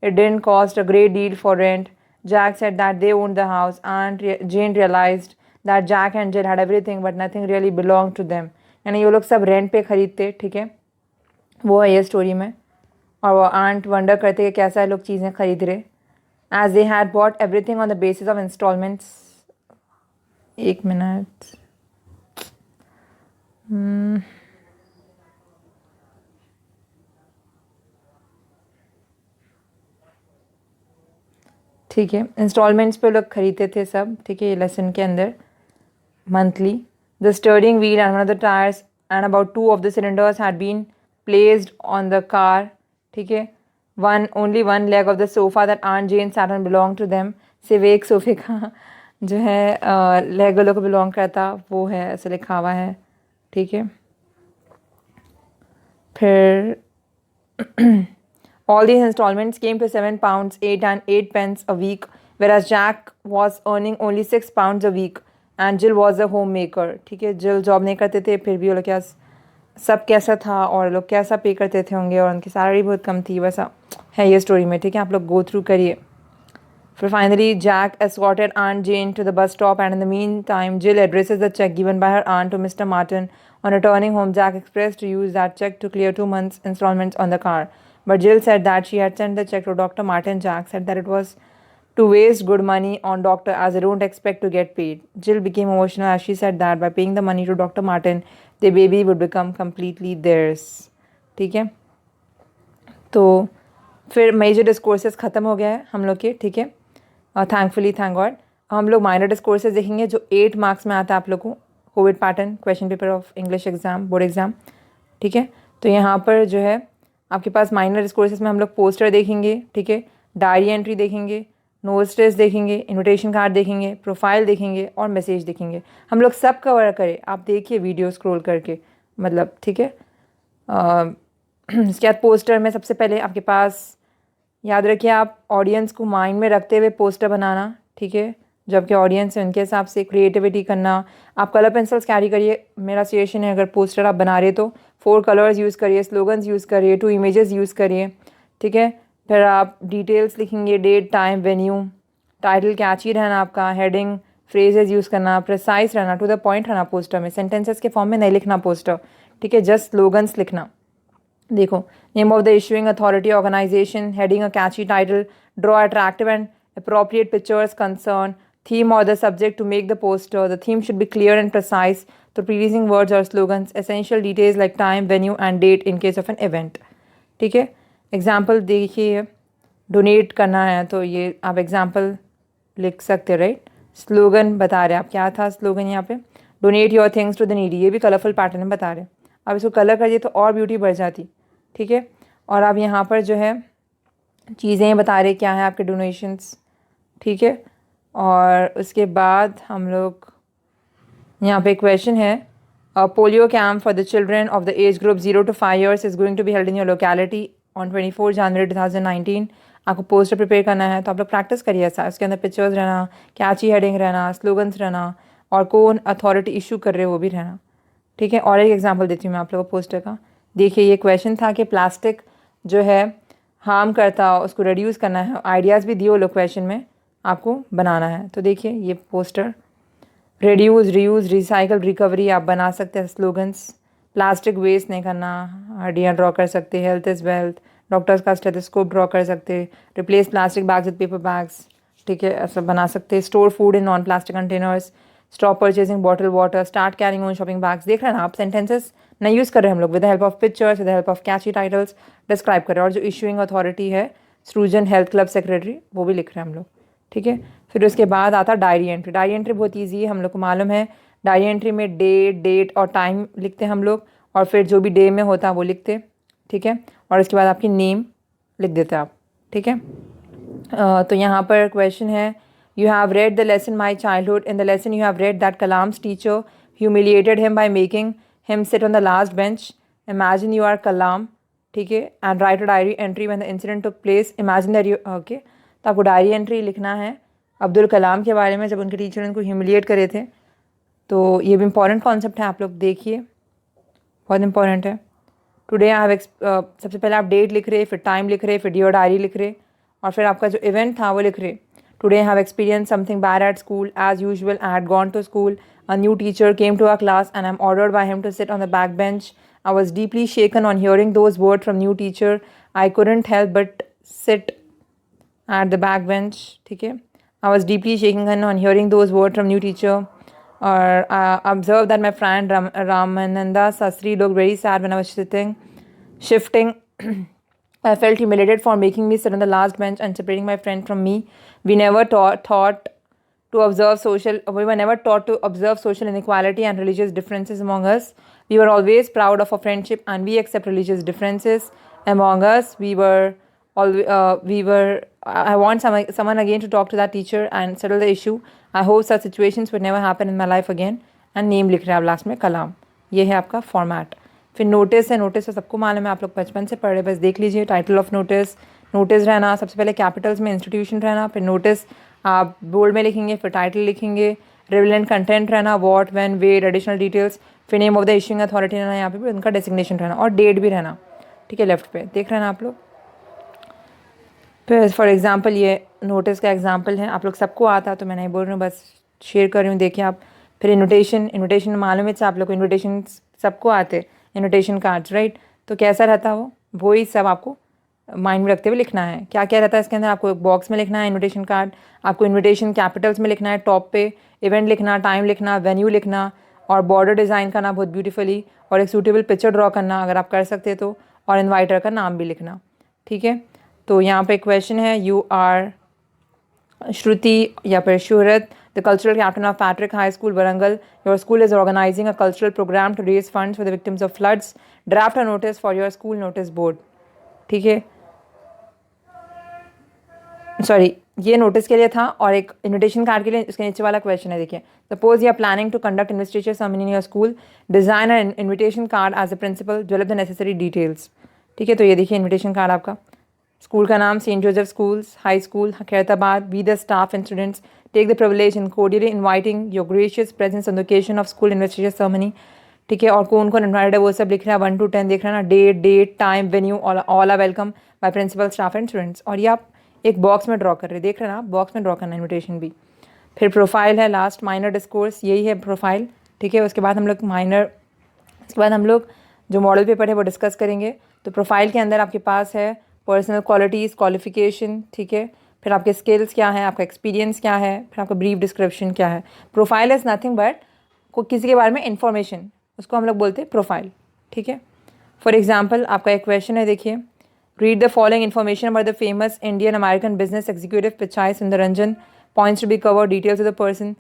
it didn't cost a great deal for rent. Jack said that they owned the house. Aunt Jane realized that Jack and Jill had everything but nothing really belonged to them. यानी ये लोग सब rent पे खरीदते, ठीक है, वो है ये स्टोरी में. और वो आंट वंडर करते कि कैसा लोग चीज़ें खरीद रहे. As they had bought everything on the basis of instalments. एक मिनट. ठीक है, इंस्टॉलमेंट्स पे लोग खरीदते थे सब, ठीक है, ये लेसन के अंदर. Monthly. The steering wheel and one of the tyres and about 2 of the cylinders had been placed on the car. ठीक है. only one leg of the sofa that Aunt Jane sat on belonged to them. सिर्फ एक सोफे का जो है leg वालों को बिलोंग करता वो है, ऐसे लिखा हुआ है. ठीक है. फिर all these installments came to £7, 8 and 8 pence a week, whereas Jack was earning only £6 a week and Jill was a homemaker. ठीक है. जिल जॉब नहीं करते थे, फिर भी वो लोग क्या सब कैसा था और लोग कैसा पे करते थे होंगे और उनकी सैलरी बहुत कम थी, वैसा है ये स्टोरी में. ठीक है, आप लोग गो थ्रू करिए. फिर finally Jack escorted Aunt Jane to the bus stop and in the meantime Jill addresses the check given by her aunt to Mr. Martin. On returning home, Jack expressed to use that check to clear 2 months' installments on the car. But Jill said that she had sent the check to Dr. Martin. Jack said that it was to waste good money on doctor as they don't expect to get paid. Jill became emotional as she said that by paying the money to Dr. Martin, the baby would become completely theirs. ठीक है. तो फिर major discourses ख़त्म हो गया है हम लोग के. ठीक है, थैंकफुली, थैंक गॉड. हम लोग माइनर डिस्कोर्सेस देखेंगे जो 8 मार्क्स में आता है आप लोग को. Covid pattern question paper of English exam, board exam. ठीक है. तो यहाँ पर जो है आपके पास माइनर डिस्कोर्सेस में हम लोग पोस्टर देखेंगे. ठीक है. डायरी एंट्री देखेंगे, नोट्स टेस्ट देखेंगे, इनविटेशन कार्ड देखेंगे, प्रोफाइल देखेंगे और मैसेज देखेंगे. हम लोग सब कवर करें, आप देखिए वीडियो स्क्रॉल करके, मतलब. ठीक है. इसके बाद पोस्टर में सबसे पहले आपके पास याद रखिए आप ऑडियंस को माइंड में रखते हुए पोस्टर बनाना. ठीक है. जो आपके ऑडियंस है उनके हिसाब से क्रिएटिविटी करना. आप कलर पेंसिल्स कैरी करिए. मेरा सजेशन है अगर पोस्टर आप बना रहे तो 4 कलर्स यूज़ करिए, स्लोगन्स यूज़ करिए, 2 इमेजेस यूज़ करिए. ठीक है. फिर आप डिटेल्स लिखेंगे, डेट, टाइम, वेन्यू. टाइटल कैची रहना आपका, हेडिंग, फ्रेजेस यूज़ करना, प्रिसाइज रहना, टू द पॉइंट रहना पोस्टर में. सेंटेंसेस के फॉर्म में नहीं लिखना पोस्टर. ठीक है. जस्ट स्लोगन्स लिखना. देखो, name of the issuing authority, organisation, heading, a catchy title, draw attractive and appropriate pictures, concern, theme or the subject to make the poster. The theme should be clear and precise through pleasing words or slogans. Essential details like time, venue and date in case of an event. ठीक है. Example देखिए, donate करना है तो ये आप example लिख सकते, राइट. स्लोगन बता रहे आप, क्या था स्लोगन यहाँ पे, donate your things to the needy. ये भी कलरफुल पैटर्न में बता रहे. अब इसको कलर कर दिए तो और ब्यूटी बढ़ जाती. ठीक है. और आप यहाँ पर जो है चीज़ें बता रहे क्या है आपके डोनेशंस. ठीक है. और उसके बाद हम लोग यहाँ पे क्वेश्चन है, polio camp for the children of the age group 0 to 5 years is going to be held in your locality on 24 January 2019. आपको पोस्टर प्रिपेयर करना है तो आप लोग प्रैक्टिस करिए ऐसा. उसके अंदर पिक्चर्स रहना, कैची हेडिंग रहना, स्लोगन्स रहना और कौन अथॉरिटी इशू कर रहे हो वो भी रहना. ठीक है. और एक एग्जाम्पल देती हूँ मैं आप लोगों को पोस्टर का. देखिए, ये क्वेश्चन था कि प्लास्टिक जो है हार्म करता, उसको रिड्यूस करना है. आइडियाज़ भी दिए वो लोग क्वेश्चन में, आपको बनाना है. तो देखिए ये poster, reduce, reuse, recycle, recovery आप बना सकते हैं. स्लोगन्स, प्लास्टिक वेस्ट नहीं करना, हड्डियाँ ड्रॉ कर सकते, हेल्थ इज़ वेल्थ, डॉक्टर्स का स्टेथोस्कोप ड्रॉ कर सकते, replace plastic bags with paper bags. ठीक है, ऐसा बना सकते. Store food in non plastic containers, stop purchasing bottle water, start carrying on shopping bags. देख रहे हैं ना आप, सेंटेंसेस नहीं यूज़ कर रहे हैं हम लोग. With the help of pictures, with the help of catchy titles describe कर रहे हैं. और जो इशूइंग अथॉरिटी है सृजन हेल्थ क्लब सेक्रेटरी, वो भी लिख रहे हैं हम लोग. ठीक है. फिर उसके बाद आता डायरी एंट्री. डायरी एंट्री बहुत ईजी है, हम लोग को मालूम है. डायरी एंट्री में डेट और टाइम लिखते हैं हम लोग और फिर जो भी डे में होता है वो लिखते. ठीक है. और इसके बाद आपकी नेम लिख देते हैं आप. ठीक है. तो यहाँ पर क्वेश्चन है, you have read the lesson my childhood, in the lesson you have read that Kalam's teacher humiliated him by making him sit on the last bench, imagine you are Kalam, ठीक है, and write a diary entry when the incident took place, imagine that you, okay, तो आपको diary entry लिखना है अब्दुल कलाम के बारे में जब उनके टीचर ने उनको ह्यूमिलिएट करे थे। तो ये भी इंपॉर्टेंट कॉन्सेप्ट है, आप लोग देखिए, बहुत इंपॉर्टेंट है। टुडे आई हैव सबसे पहले आप डेट लिख रहे, फिर टाइम लिख रहे, फिर योर डायरी लिख रहे, और फिर आपका जो इवेंट था वो लिख रहे। Today I have experience something bad at school, as usual I had gone to school, a new teacher came to our class and I am ordered by him to sit on the back bench, I was deeply shaken on hearing those word from new teacher, I couldn't help but sit at the back bench, ठीक है, I was deeply shaken on hearing those words from new teacher, or observed that my friend Ramananda Sastry looked very sad when I was shifting. I felt humiliated for making me sit on the last bench and separating my friend from me. We were never taught to observe social inequality and religious differences among us. We were always proud of our friendship and we accept religious differences among us. I want someone again to talk to that teacher and settle the issue. I hope such situations would never happen in my life again. And name लिख रहे हैं आप last में, कलाम। ये है आपका format. फिर notice है, नोटिस तो सबको मालूम है, आप लोग बचपन से पढ़ रहे, बस देख लीजिए। टाइटल ऑफ नोटिस, नोटिस रहना सबसे पहले कैपिटल्स में, इंस्टीट्यूशन रहना, फिर नोटिस आप बोल्ड में लिखेंगे, फिर टाइटल लिखेंगे, रिलेवेंट कंटेंट रहना, what, when, where, additional details, फिर name of the issuing authority रहना, यहाँ पे भी उनका डेसिग्नेशन रहना, और डेट भी रहना, ठीक है, लेफ्ट पे देख रहे हैं आप लोग। फिर फॉर एग्जांपल ये नोटिस का एग्जांपल है, आप लोग सबको आता, तो मैं नहीं बोल रही हूँ, बस शेयर कर रही हूँ, देखिए आप। फिर इन्विटेशन मालूम है आप लोग को, इन्विटेशन सबको आते, इन्विटेशन कार्ड्स, राइट। तो कैसा रहता वो, वही सब आपको माइंड में रखते हुए लिखना है। क्या क्या रहता है इसके अंदर, आपको एक बॉक्स में लिखना है इन्विटेशन कार्ड, आपको इन्विटेशन कैपिटल्स में लिखना है, टॉप पे इवेंट लिखना, टाइम लिखना, वेन्यू लिखना, और बॉर्डर डिज़ाइन करना बहुत ब्यूटीफुली, और एक सूटेबल पिक्चर ड्रॉ करना अगर आप कर सकते तो, और इन्वाइटर का नाम भी लिखना, ठीक है। तो यहाँ पे क्वेश्चन है, यू आर श्रुति या फिर Shohrat, the cultural captain of Patrick high school Warangal, your school is organising a cultural programme to raise funds for the victims of floods, draft a notice for your school notice board, ठीक है। Sorry, ये notice के लिए था, और एक invitation card के लिए उसके नीचे वाला क्वेश्चन है, देखिए। Suppose you are planning to conduct investiture ceremony in your school, design an invitation card as a principal, develop the necessary details, ठीक है। तो ये देखिए इन्विटेशन कार्ड आपका, स्कूल का नाम saint Joseph schools high school Khairatabad, we the staff and students take the privilege in cordially inviting your gracious presence on the occasion of school investiture ceremony, ठीक है। और कौन कौन इन्वाइटेड है वो सब लिख रहा है, 1 to 10 देख रहा है ना, date time venue, all are welcome by principal staff and students, और ये आप एक बॉक्स में ड्रॉ कर रहे हैं, देख रहे हैं ना आप, बॉक्स में ड्रॉ करना इन्विटेशन भी। फिर प्रोफाइल है लास्ट, माइनर डिस्कोर्स, यही है प्रोफाइल, ठीक है। उसके बाद हम लोग जो मॉडल पेपर है वो डिस्कस करेंगे। तो प्रोफाइल के अंदर आपके पास है पर्सनल क्वालिटीज़, क्वालिफिकेशन, ठीक है, फिर आपके स्किल्स क्या है, आपका एक्सपीरियंस क्या है, फिर आपका ब्रीफ डिस्क्रिप्शन क्या है। प्रोफाइल इज़ नथिंग बट किसी के बारे में इंफॉर्मेशन, उसको हम लोग बोलते हैं प्रोफाइल, ठीक है। फॉर एग्जाम्पल आपका एक क्वेश्चन है, देखिए, read the following information about the famous Indian American business executive Pichai Sundararajan, points to be cover, details of the person,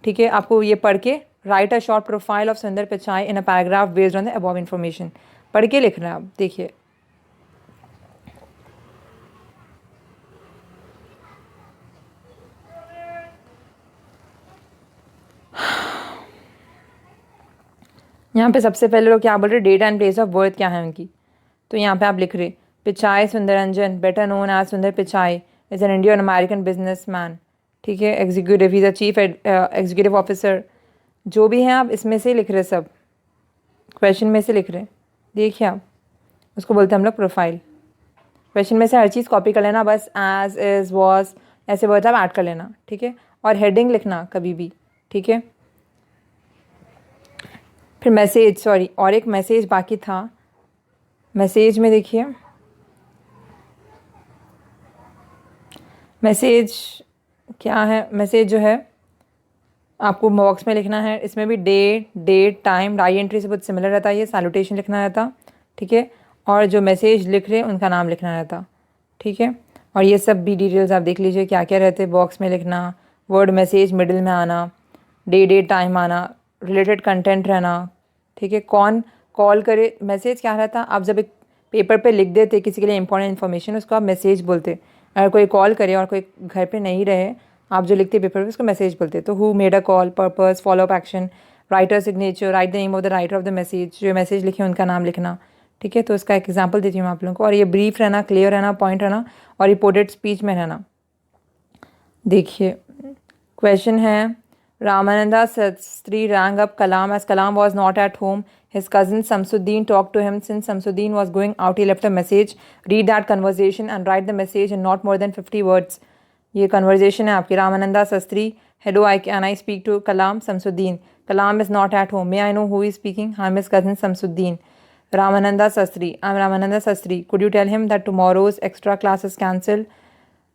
ठीक है। आपको ये पढ़ के write a short profile of Sundar Pichai in a paragraph based on the above information, पढ़ के लिख रहे हैं आप, देखिए। यहाँ पे सबसे पहले लोग क्या बोल रहे, date and place of birth क्या है उनकी। तो यहाँ पे आप लिख रहे, Pichai Sundararajan, better known as Sundar Pichai, is an Indian American businessman, ठीक है, executive, is a chief executive officer, जो भी हैं आप इसमें से लिख रहे, सब क्वेश्चन में से लिख रहे, देखिए आप, उसको बोलते हैं हम लोग प्रोफाइल। क्वेश्चन में से हर चीज़ कॉपी कर लेना, बस एज, इज, वॉज, ऐसे वर्ड आप ऐड कर लेना, ठीक है, और हेडिंग लिखना कभी भी, ठीक है। फिर मैसेज, सॉरी, और एक मैसेज बाकी था, मैसेज में देखिए, मैसेज क्या है, मैसेज जो है आपको बॉक्स में लिखना है, इसमें भी डेट टाइम, डाई एंट्री से बहुत सिमिलर रहता है, ये सैल्यूटेशन लिखना रहता, ठीक है, और जो मैसेज लिख रहे हैं उनका नाम लिखना रहता, ठीक है। और ये सब भी डिटेल्स आप देख लीजिए क्या क्या रहते, बॉक्स में लिखना, वर्ड मैसेज मिडिल में आना, डेट टाइम आना, रिलेटेड कंटेंट रहना, ठीक है, कौन कॉल करे, मैसेज क्या रहता, आप जब एक पेपर पे लिख देते किसी के लिए इंपॉर्टेंट इन्फॉर्मेशन, उसको आप मैसेज बोलते, अगर कोई कॉल करे और कोई घर पे नहीं रहे, आप जो लिखते पेपर पे उसको मैसेज बोलते हैं। तो who made a call, purpose, follow up action, writer signature, right the name of the writer of the message, जो मैसेज लिखे उनका नाम लिखना। ठीक है, तो इसका एक एग्जाम्पल देती हूँ आप लोगों को। और ये ब्रीफ रहना, क्लियर रहना, पॉइंट रहना और रिपोर्टेड स्पीच में रहना। देखिए क्वेश्चन है, Ramananda Sastry rang up Kalam as Kalam was not at home. His cousin Samsuddin talked to him. Since Samsuddin was going out, he left a message. Read that conversation and write the message in not more than 50 words. ये conversation है आपकी। Ramananda Sastry, hello, can I speak to Kalam? Samsuddin, Kalam is not at home. May I know who is speaking? I'm his cousin Samsuddin. Ramananda Sastry, I'm Ramananda Sastry. Could you tell him that tomorrow's extra class is cancelled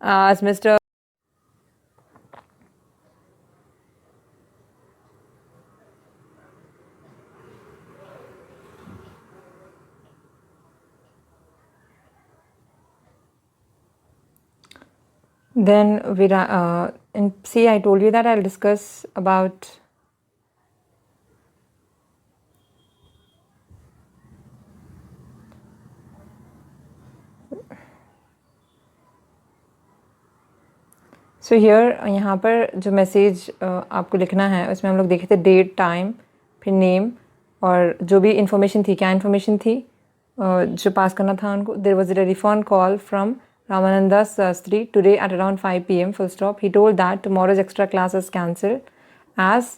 as Mr. Then and see, I told you that I'll discuss about so here यहाँ पर जो message आपको लिखना है उसमें हम लोग देखे थे डेट, टाइम, फिर नेम और जो भी इन्फॉर्मेशन थी। क्या इन्फॉर्मेशन थी जो पास करना था उनको? There was a telephone call from Ramananda Sastry today at around 5 p.m. full stop. He told that tomorrow's extra class is cancelled as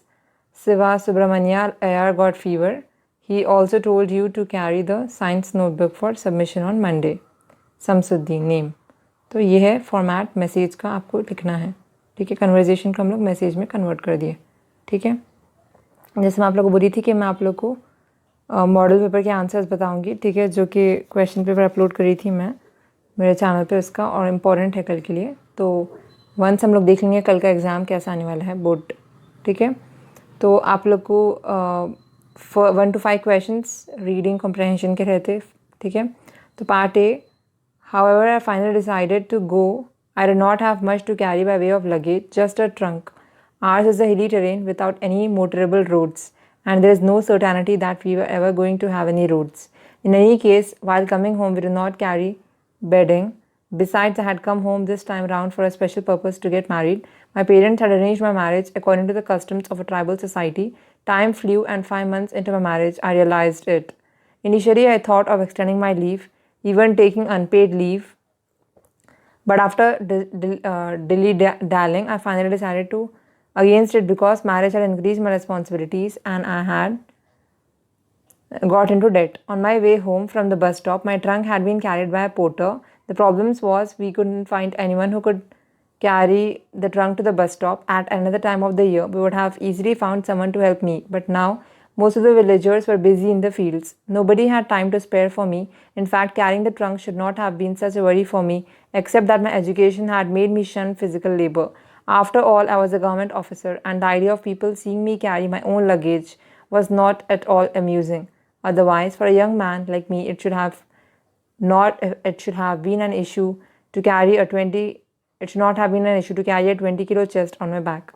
Siva Subramania Iyer got fever. He also told you to carry the science notebook for submission on Monday. Samsuddin name. तो ये है format message का, आपको लिखना है। ठीक है, conversation को हम लोग मैसेज में कन्वर्ट कर दिए। ठीक है, जैसे मैं आप लोगों को बोली थी कि मैं आप लोग को मॉडल पेपर के आंसर्स बताऊंगी। ठीक है, जो कि क्वेश्चन पेपर अपलोड करी थी मैं मेरे चैनल पे उसका, और इम्पॉर्टेंट है कल के लिए। तो वंस हम लोग देख लेंगे कल का एग्ज़ाम कैसा आने वाला है, बोर्ड। ठीक है, तो आप लोग को 1 to 5 क्वेश्चंस रीडिंग कॉम्प्रहेंशन के रहते। ठीक है, तो part A, however I finally decided to go. I did not have much to carry by way of luggage, just a trunk. Ours is a hilly terrain without any motorable roads, and there is no certainty that we were ever going to have any roads. In any case, while coming home, we did not carry bedding. Besides, I had come home this time round for a special purpose, to get married. My parents had arranged my marriage according to the customs of a tribal society. Time flew, and 5 months into my marriage, I realized it. Initially, I thought of extending my leave, even taking unpaid leave. But after dilly-dallying, I finally decided to against it, because marriage had increased my responsibilities and I had got into debt. On my way home from the bus stop, my trunk had been carried by a porter. The problem was we couldn't find anyone who could carry the trunk to the bus stop. At another time of the year, we would have easily found someone to help me. But now, most of the villagers were busy in the fields. Nobody had time to spare for me. In fact, carrying the trunk should not have been such a worry for me, except that my education had made me shun physical labor. After all, I was a government officer, and the idea of people seeing me carry my own luggage was not at all amusing. Otherwise, for a young man like me, it should have been an issue to carry a 20 kilo chest on my back.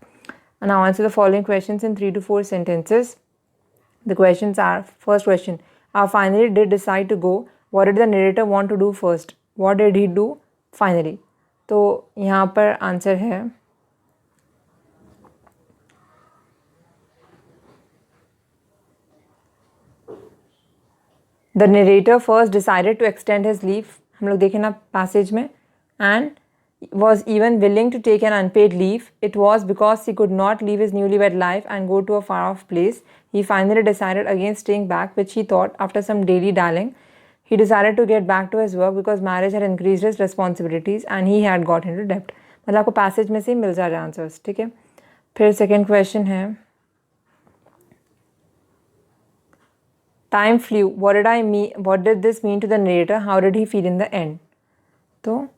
And now answer the following questions in 3 to 4 sentences. The questions are, first question, I finally did decide to go. What did the narrator want to do first? What did he do finally? तो यहाँ पर answer है, The narrator first decided to extend his leave, हम लोग देखें ना passage में, and was even willing to take an unpaid leave. It was because he could not leave his newlywed life and go to a far-off place. He finally decided against staying back, which he thought, after some daily dallying, he decided to get back to his work because marriage had increased his responsibilities and he had got into debt. मतलब आपको passage में से मिल जा रहा है answers. ठीक है, फिर सेकेंड क्वेश्चन है, Time flew. What did this mean to the narrator? How did he feel in the end? So,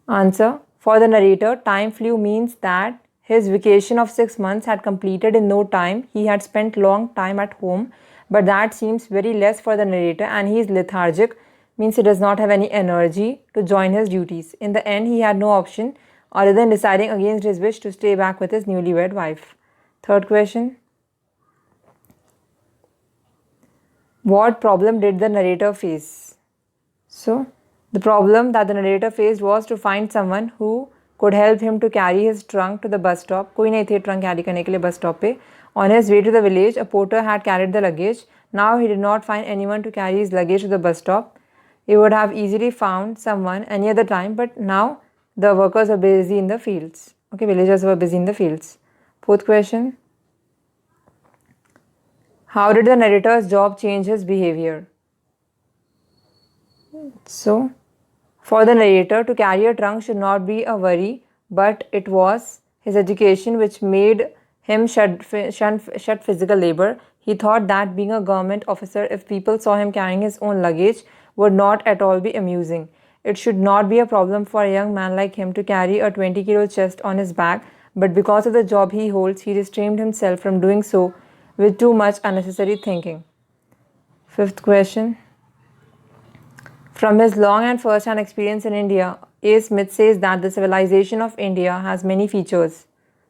answer. For the narrator, time flew means that his vacation of 6 months had completed in no time. He had spent long time at home, but that seems very less for the narrator, and he is lethargic, means he does not have any energy to join his duties. In the end, he had no option other than deciding against his wish to stay back with his newlywed wife. Third question. What problem did the narrator face? So, The problem that the narrator faced was to find someone who could help him to carry his trunk to the bus stop. कोई नहीं थे trunk carry करने के लिए bus stop पे. On his way to the village, a porter had carried the luggage. Now he did not find anyone to carry his luggage to the bus stop. He would have easily found someone any other time, but now the workers were busy in the fields. Okay, villagers were busy in the fields. Fourth question. How did the narrator's job change his behavior? So, for the narrator, to carry a trunk should not be a worry, but it was his education which made him shut physical labor. He thought that being a government officer, if people saw him carrying his own luggage, would not at all be amusing. It should not be a problem for a young man like him to carry a 20-kilo chest on his back, but because of the job he holds, he restrained himself from doing so with too much unnecessary thinking. Fifth question. From his long and first-hand experience in India, A. Smith says that the civilization of India has many features.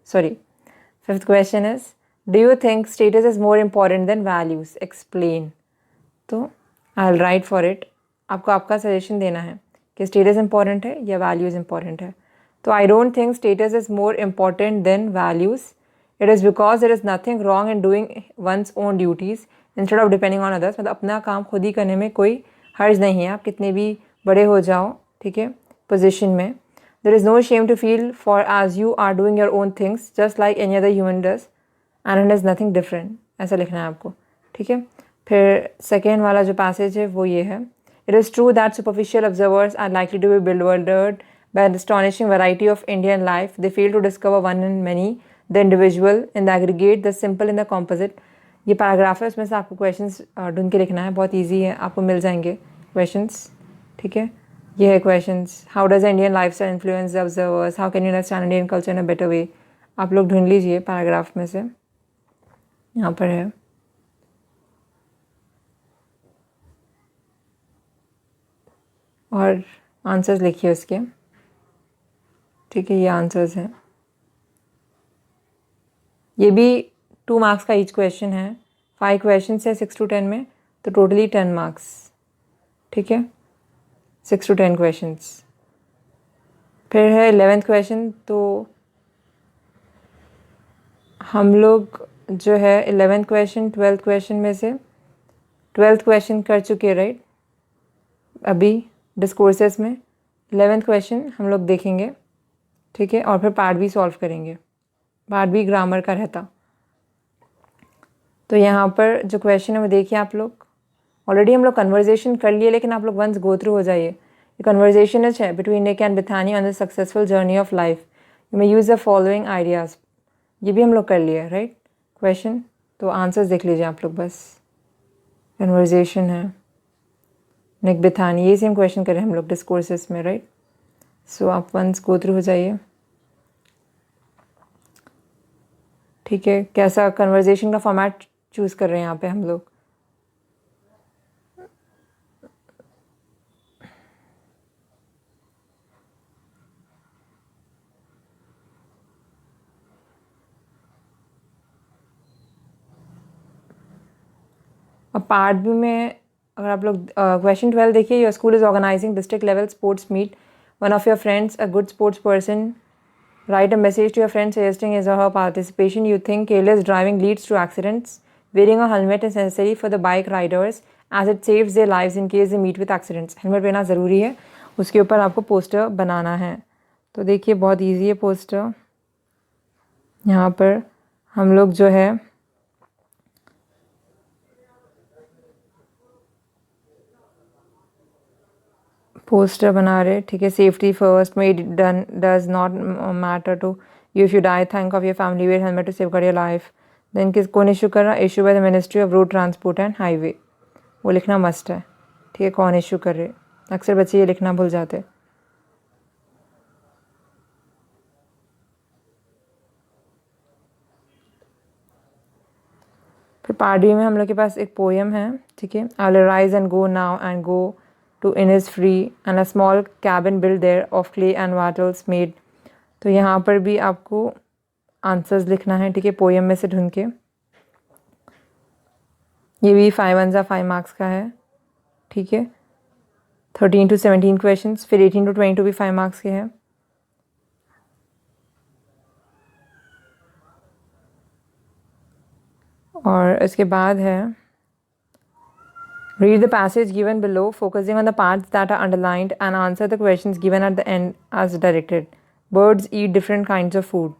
Fifth question is, do you think status is more important than values? Explain. तो I'll write for it. आपको आपका suggestion देना है कि status important है या values important है. तो I don't think status is more important than values. It is because there is nothing wrong in doing one's own duties instead of depending on others. मतलब अपना काम खुद ही करने में कोई हर्ज नहीं है. आप कितने भी बड़े हो जाओ, ठीक है, पोजीशन में. There is no shame to feel for as you are doing your own things just like any other human does and it is nothing different. ऐसा लिखना है आपको, ठीक है. फिर सेकेंड वाला जो पैसेज है वो ये है. It is true that superficial observers are likely to be bewildered by the astonishing variety of Indian life. They fail to discover one in many, the individual in the aggregate, the simple in the composite. ये paragraph है, उसमें से आपको questions ढूंढ के लिखना है. बहुत ईजी है, आपको मिल जाएंगे क्वेश्चंस, ठीक है. ये है questions. How does Indian life style influence the observers, how can you understand Indian culture in a better way. आप लोग ढूंढ लीजिए पैराग्राफ में से, यहाँ पर है. और आंसर्स लिखिए उसके, ठीक है. ये आंसर्स हैं. ये भी 2 मार्क्स का ईच क्वेश्चन है. 5 क्वेश्चन है 6 to 10 में, तो टोटली 10 मार्क्स, ठीक है. 6 to 10 क्वेश्चंस. फिर है 11th क्वेश्चन. तो हम लोग जो है 11th क्वेश्चन 12th क्वेश्चन में से 12th क्वेश्चन कर चुके, राइट, अभी डिस्कोर्सेस में. 11th क्वेश्चन हम लोग देखेंगे, ठीक है. और फिर पार्ट भी सॉल्व करेंगे. पार्ट भी ग्रामर का रहता. तो यहाँ पर जो क्वेश्चन है वो देखिए आप लोग. ऑलरेडी हम लोग कन्वर्जेशन कर लिए, लेकिन आप लोग वंस गो थ्रू हो जाइए. ये कन्वर्जेशन है between Nick and Bethany on the successful journey of life. You may use the following ideas. ये भी हम लोग कर लिए, राइट, क्वेश्चन. तो आंसर्स देख लीजिए आप लोग बस. कन्वर्जेशन है, निक बिथानी, ये सेम क्वेश्चन करें हम लोग डिस्कोर्सेस में, राइट. सो आप वंस गो थ्रू हो जाइए, ठीक है. कैसा कन्वर्जेशन का फॉर्मेट चूज़ कर रहे हैं यहाँ पे हम लोग. अब पार्ट बी में अगर आप लोग क्वेश्चन 12 देखिए. Your school is organising district level sports meet. One of your friends, a good sports person, write a message to your friend suggesting his or her participation. You think careless driving leads to accidents. Wearing a helmet is necessary for the bike riders as it saves their lives in case they meet with accidents. Helmet पहनना ज़रूरी है. उसके ऊपर आपको poster बनाना है. तो देखिए बहुत इजी है पोस्टर. यहाँ पर हम लोग जो है पोस्टर बना रहे, ठीक है. Safety first, may does not matter to you if you die, think of your family, wear helmet to save कर योर लाइफ. देन किस कौन इशू कर रहा है? Issue by the ministry of road transport and highway. वो लिखना must है, ठीक है. कौन इशू कर रहे? अक्सर बच्चे ये लिखना भूल जाते. फिर पार्ट बी में हम लोग के पास एक पोएम है, ठीक है. I will rise and go now and go to Innisfree and a small cabin built there of clay and wattles made. तो यहाँ पर भी आपको आंसर्स लिखना है, ठीक है, पोएम में से ढूंढ के. ये भी 5 1 5 मार्क्स का है, ठीक है. 13 to 17 क्वेश्चंस, फिर 18 to 22 भी 5 मार्क्स के हैं। और इसके बाद है read the passage given below focusing on the parts that are underlined and answer the questions given at the end as directed. Birds eat different kinds of food.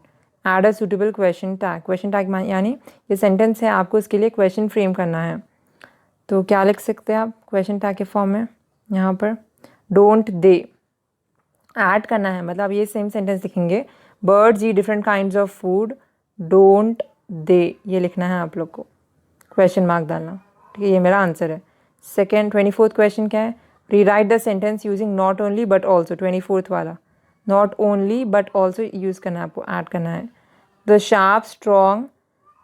Add a suitable question tag. Question tag यानी ये sentence है, आपको इसके लिए question frame करना है। तो क्या लिख सकते हैं आप क्वेश्चन टैग के फॉर्म में? यहाँ पर डोंट दे ऐड करना है, मतलब ये सेम सेंटेंस लिखेंगे, birds eat different kinds of food, don't they, ये लिखना है आप लोग को, क्वेश्चन मार्क डालना। ठीक है, ये मेरा आंसर है। सेकेंड 24th क्वेश्चन क्या है? Rewrite the sentence using not only but also. 24th वाला not only but also use करना है आपको, ऐड करना है। The sharp strong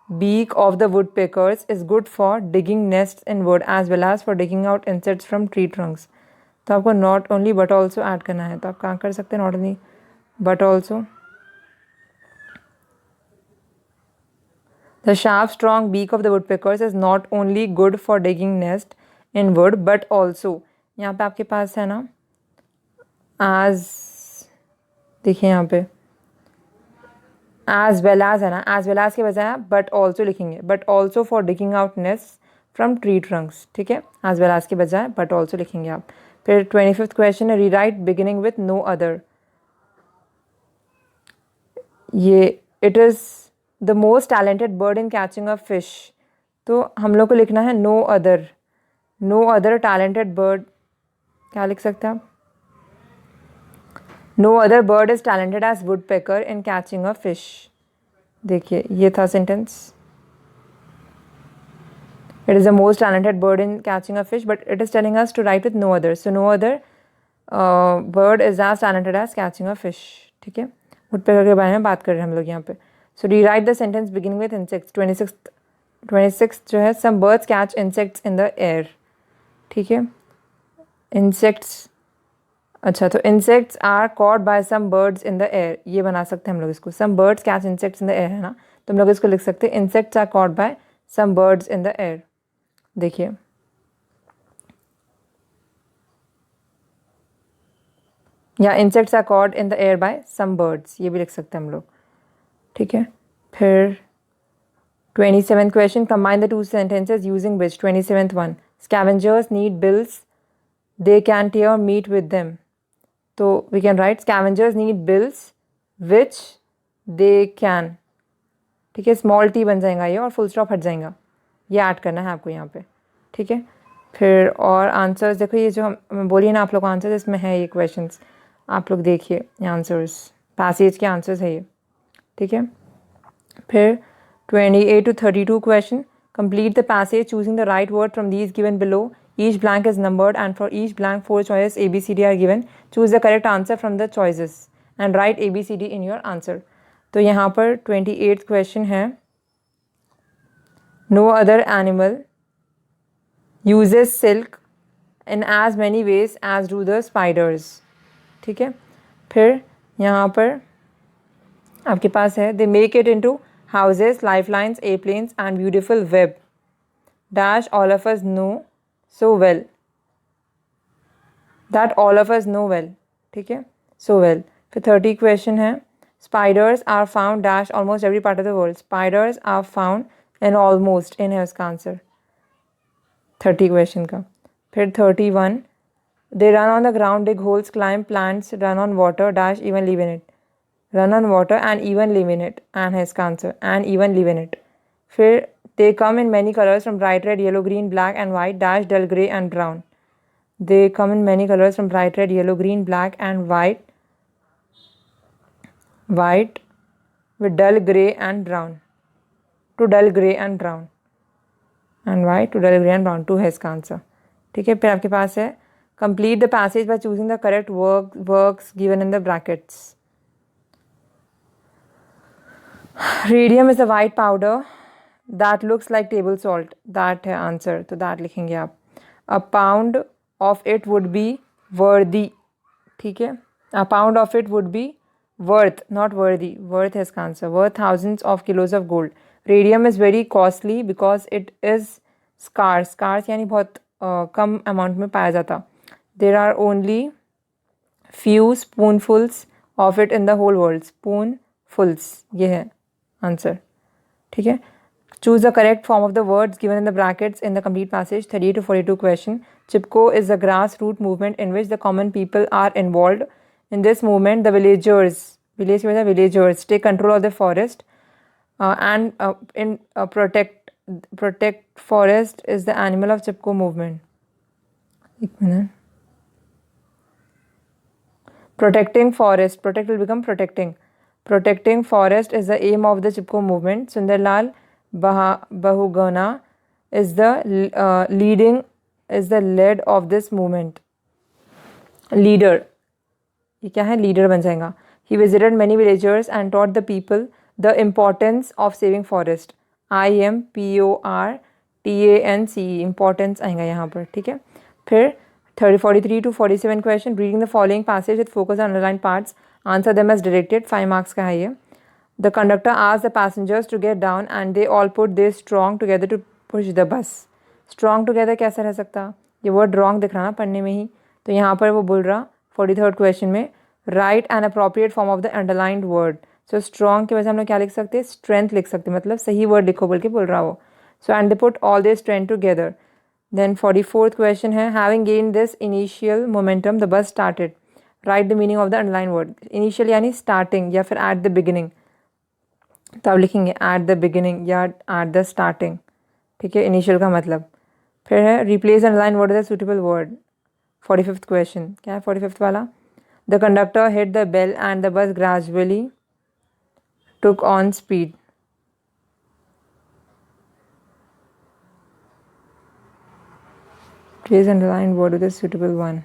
beak of the woodpeckers is good for digging nests in wood as well as for digging out insects from tree trunks. तो आपको not only but also add करना है। तो आप कहाँ कर सकते हैं? not only but also। The sharp strong beak of the woodpeckers is not only good for digging nest in wood but also, यहाँ पे आपके पास है ना as, देखिए यहाँ पे as well as है ना, as well as के बजाय आप but also लिखेंगे, but also for digging out nests from tree trunks। ठीक है, as well as के बजाय but also लिखेंगे आप। फिर 25th क्वेश्चन है rewrite beginning with no other। ये it is the most talented bird in catching a fish, तो हम लोग को लिखना है no other, no other talented bird। क्या लिख सकते हैं आप? No other bird is talented as woodpecker in catching a fish। देखिए ये था sentence. It is the most talented bird in catching a fish, but it is telling us to write with no other. So no other bird is as talented as catching a fish। ठीक है, woodpecker के बारे में बात कर रहे हैं हम लोग यहाँ पे। So rewrite the sentence beginning with insects। 26th जो है some birds catch insects in the air। ठीक है, insects, अच्छा तो insects are caught by some birds in the air, ये बना सकते हैं हम लोग इसको। some birds catch insects in the air है ना, तो हम लोग इसको लिख सकते हैं insects are caught by some birds in the air। देखिए या insects are caught in the air by some birds, ये भी लिख सकते हैं हम लोग। ठीक है, फिर 27th question combine the two sentences using which। 27th one scavengers need bills, they can tear meat with them। तो we can write scavengers need bills which they can। ठीक है, स्मॉल टी बन जाएगा ये और फुल स्टॉप हट जाएगा, ये ऐड करना है आपको यहाँ पे। ठीक है, फिर और आंसर्स देखो, ये जो हम बोलिए ना आप लोग आंसर्स, इसमें है ये क्वेश्चंस, आप लोग देखिए ये आंसर्स, पैसेज के आंसर्स है ये। ठीक है, फिर 28 to 32 question complete the passage choosing the right word from these given below. Each blank is numbered and for each blank 4 choices A, B, C, D are given. Choose the correct answer from the choices and write A, B, C, D in your answer। तो यहाँ पर 28th question है No other animal uses silk in as many ways as do the spiders। ठीक है, फिर यहाँ पर आपके पास है They make it into houses, lifelines, airplanes and beautiful web dash all of us know so well, that all of us know well। ठीक है, so well। फिर 30 क्वेश्चन है spiders are found dash almost every part of the world। spiders are found in almost in है उसका answer 30 question का। फिर 31 they run on the ground, dig holes, climb plants, run on water dash even live in it। run on water and even live in it and है इसका answer and even live in it। फिर they come in many colors from bright red, yellow, green, black and white dash dull grey and brown। they come in many colors from bright red, yellow, green, black and white with dull grey and brown, to dull grey and brown and white to dull grey and brown, to है इसका answer. ठीक है, फिर आपके पास है complete the passage by choosing the correct works given in the brackets। radium is a white powder that looks like table salt, that है answer, तो that लिखेंगे आप। a pound of it would be worthy। ठीक है, a pound of it would be worth, not worthy, worth है इसका answer, worth thousands of kilos of gold। radium is very costly because it is scarce, scarce यानी बहुत कम amount में पाया जाता। There are only few spoonfuls of it in the whole world. Spoonfuls, ये है answer. ठीक है. Choose the correct form of the words given in the brackets in the complete passage. 30 to 42 question. Chipko is the grassroots movement in which the common people are involved. In this movement, the villagers take control of the forest and protect forest is the animal of Chipko movement. एक minute. Protecting forest, protect will become protecting. Protecting forest is the aim of the Chipko movement. Sundarlal Bahuguna is the lead of this movement. Leader, ये क्या है? Leader बन जाएगा. He visited many villagers and taught the people the importance of saving forest. IMPORTANCE, importance आएगा यहाँ पर. ठीक है. फिर 43 to 47 question. Reading the following passage with focus on underlined parts. Answer them as directed. 5 marks का है ये. The conductor asked the passengers to get down and they all put their strong together to push the bus. Strong together कैसा रह सकता? ये word wrong दिख रहा ना पढ़ने में ही. तो यहाँ पर वो बोल रहा 43rd question में write an appropriate form of the underlined word. So strong की वजह हम लोग क्या लिख सकते हैं? Strength लिख सकते हैं. मतलब सही word लिखो बोल के बोल रहा वो. So and they put all their strength together. Then 44th question है having gained this initial momentum the bus started. Write the meaning of the underlined word. Initial यानी starting या फिर at the beginning. तो आप लिखेंगे at the beginning या at the starting. ठीक है. initial का मतलब. फिर है replace underlined word with a suitable word. 45th question. क्या है 45th वाला? The conductor hit the bell and the bus gradually took on speed. Please underline word with a suitable one.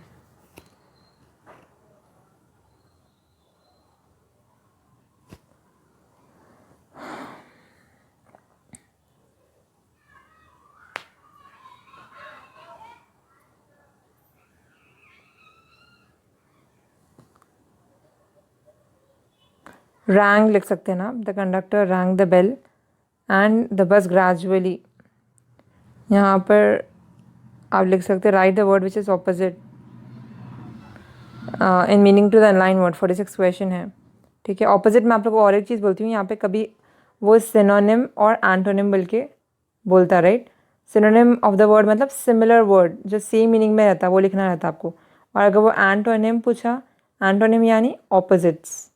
Rang लिख सकते हैं ना. The conductor rang the bell and the bus gradually. यहाँ पर आप लिख सकते हैं write the word which is opposite in meaning to the underlined word. 46 question है. ठीक है. opposite मैं आप लोग को और एक चीज़ बोलती हूँ. यहाँ पे कभी वो synonym और antonym बोल के बोलता है right. synonym of the word मतलब similar word जो सेम मीनिंग में रहता है वो लिखना रहता है आपको. और अगर वो एंटोनिम पूछा, एंटोनिम यानी ऑपोजिट्स,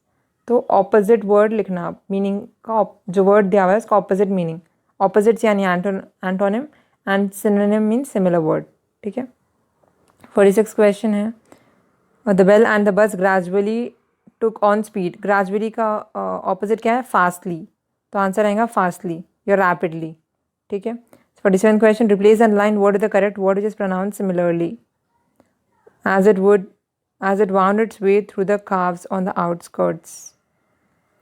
तो ऑपोजिट वर्ड लिखना. मीनिंग का जो वर्ड दिया हुआ है उसका ऑपोजिट मीनिंग. ऑपोजिट्स यानी antonym and synonym mean similar word. ठीक है. 46 क्वेश्चन है. The bell and the bus gradually took on speed. Gradually का ऑपोजिट क्या है? फास्टली. तो आंसर आएगा फास्टली या रैपिडली. ठीक है. 47 question. Replace underline word with the correct word which is pronounce similarly as it wound its way through the calves on the outskirts.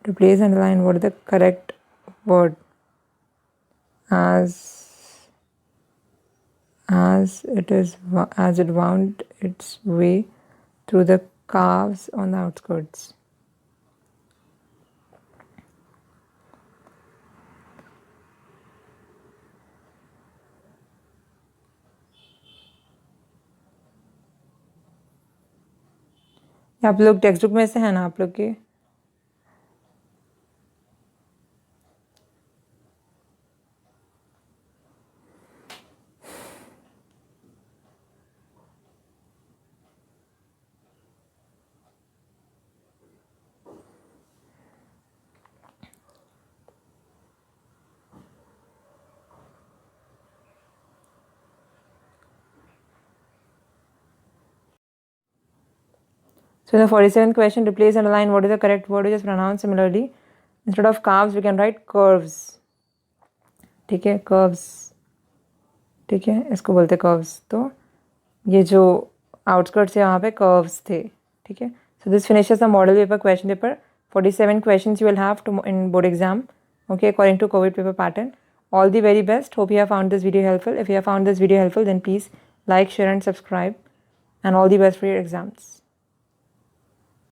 Replace underline word with the correct word. As it wound its way through the calves on the outskirts. आप लोग text book में से है ना आप लोग के? So the 47th question, replace underline what is the correct word which is pronounced similarly. Instead of calves we can write curves. ठीक है. curves. ठीक है. इसको बोलते curves. तो ये जो outskirts है वहाँ पे curves थे. ठीक है. So this finishes the model paper question paper. 47 questions you will have in board exam. Okay, according to COVID paper pattern. All the very best. Hope you have found this video helpful. If you have found this video helpful, then please like, share and subscribe. And all the best for your exams.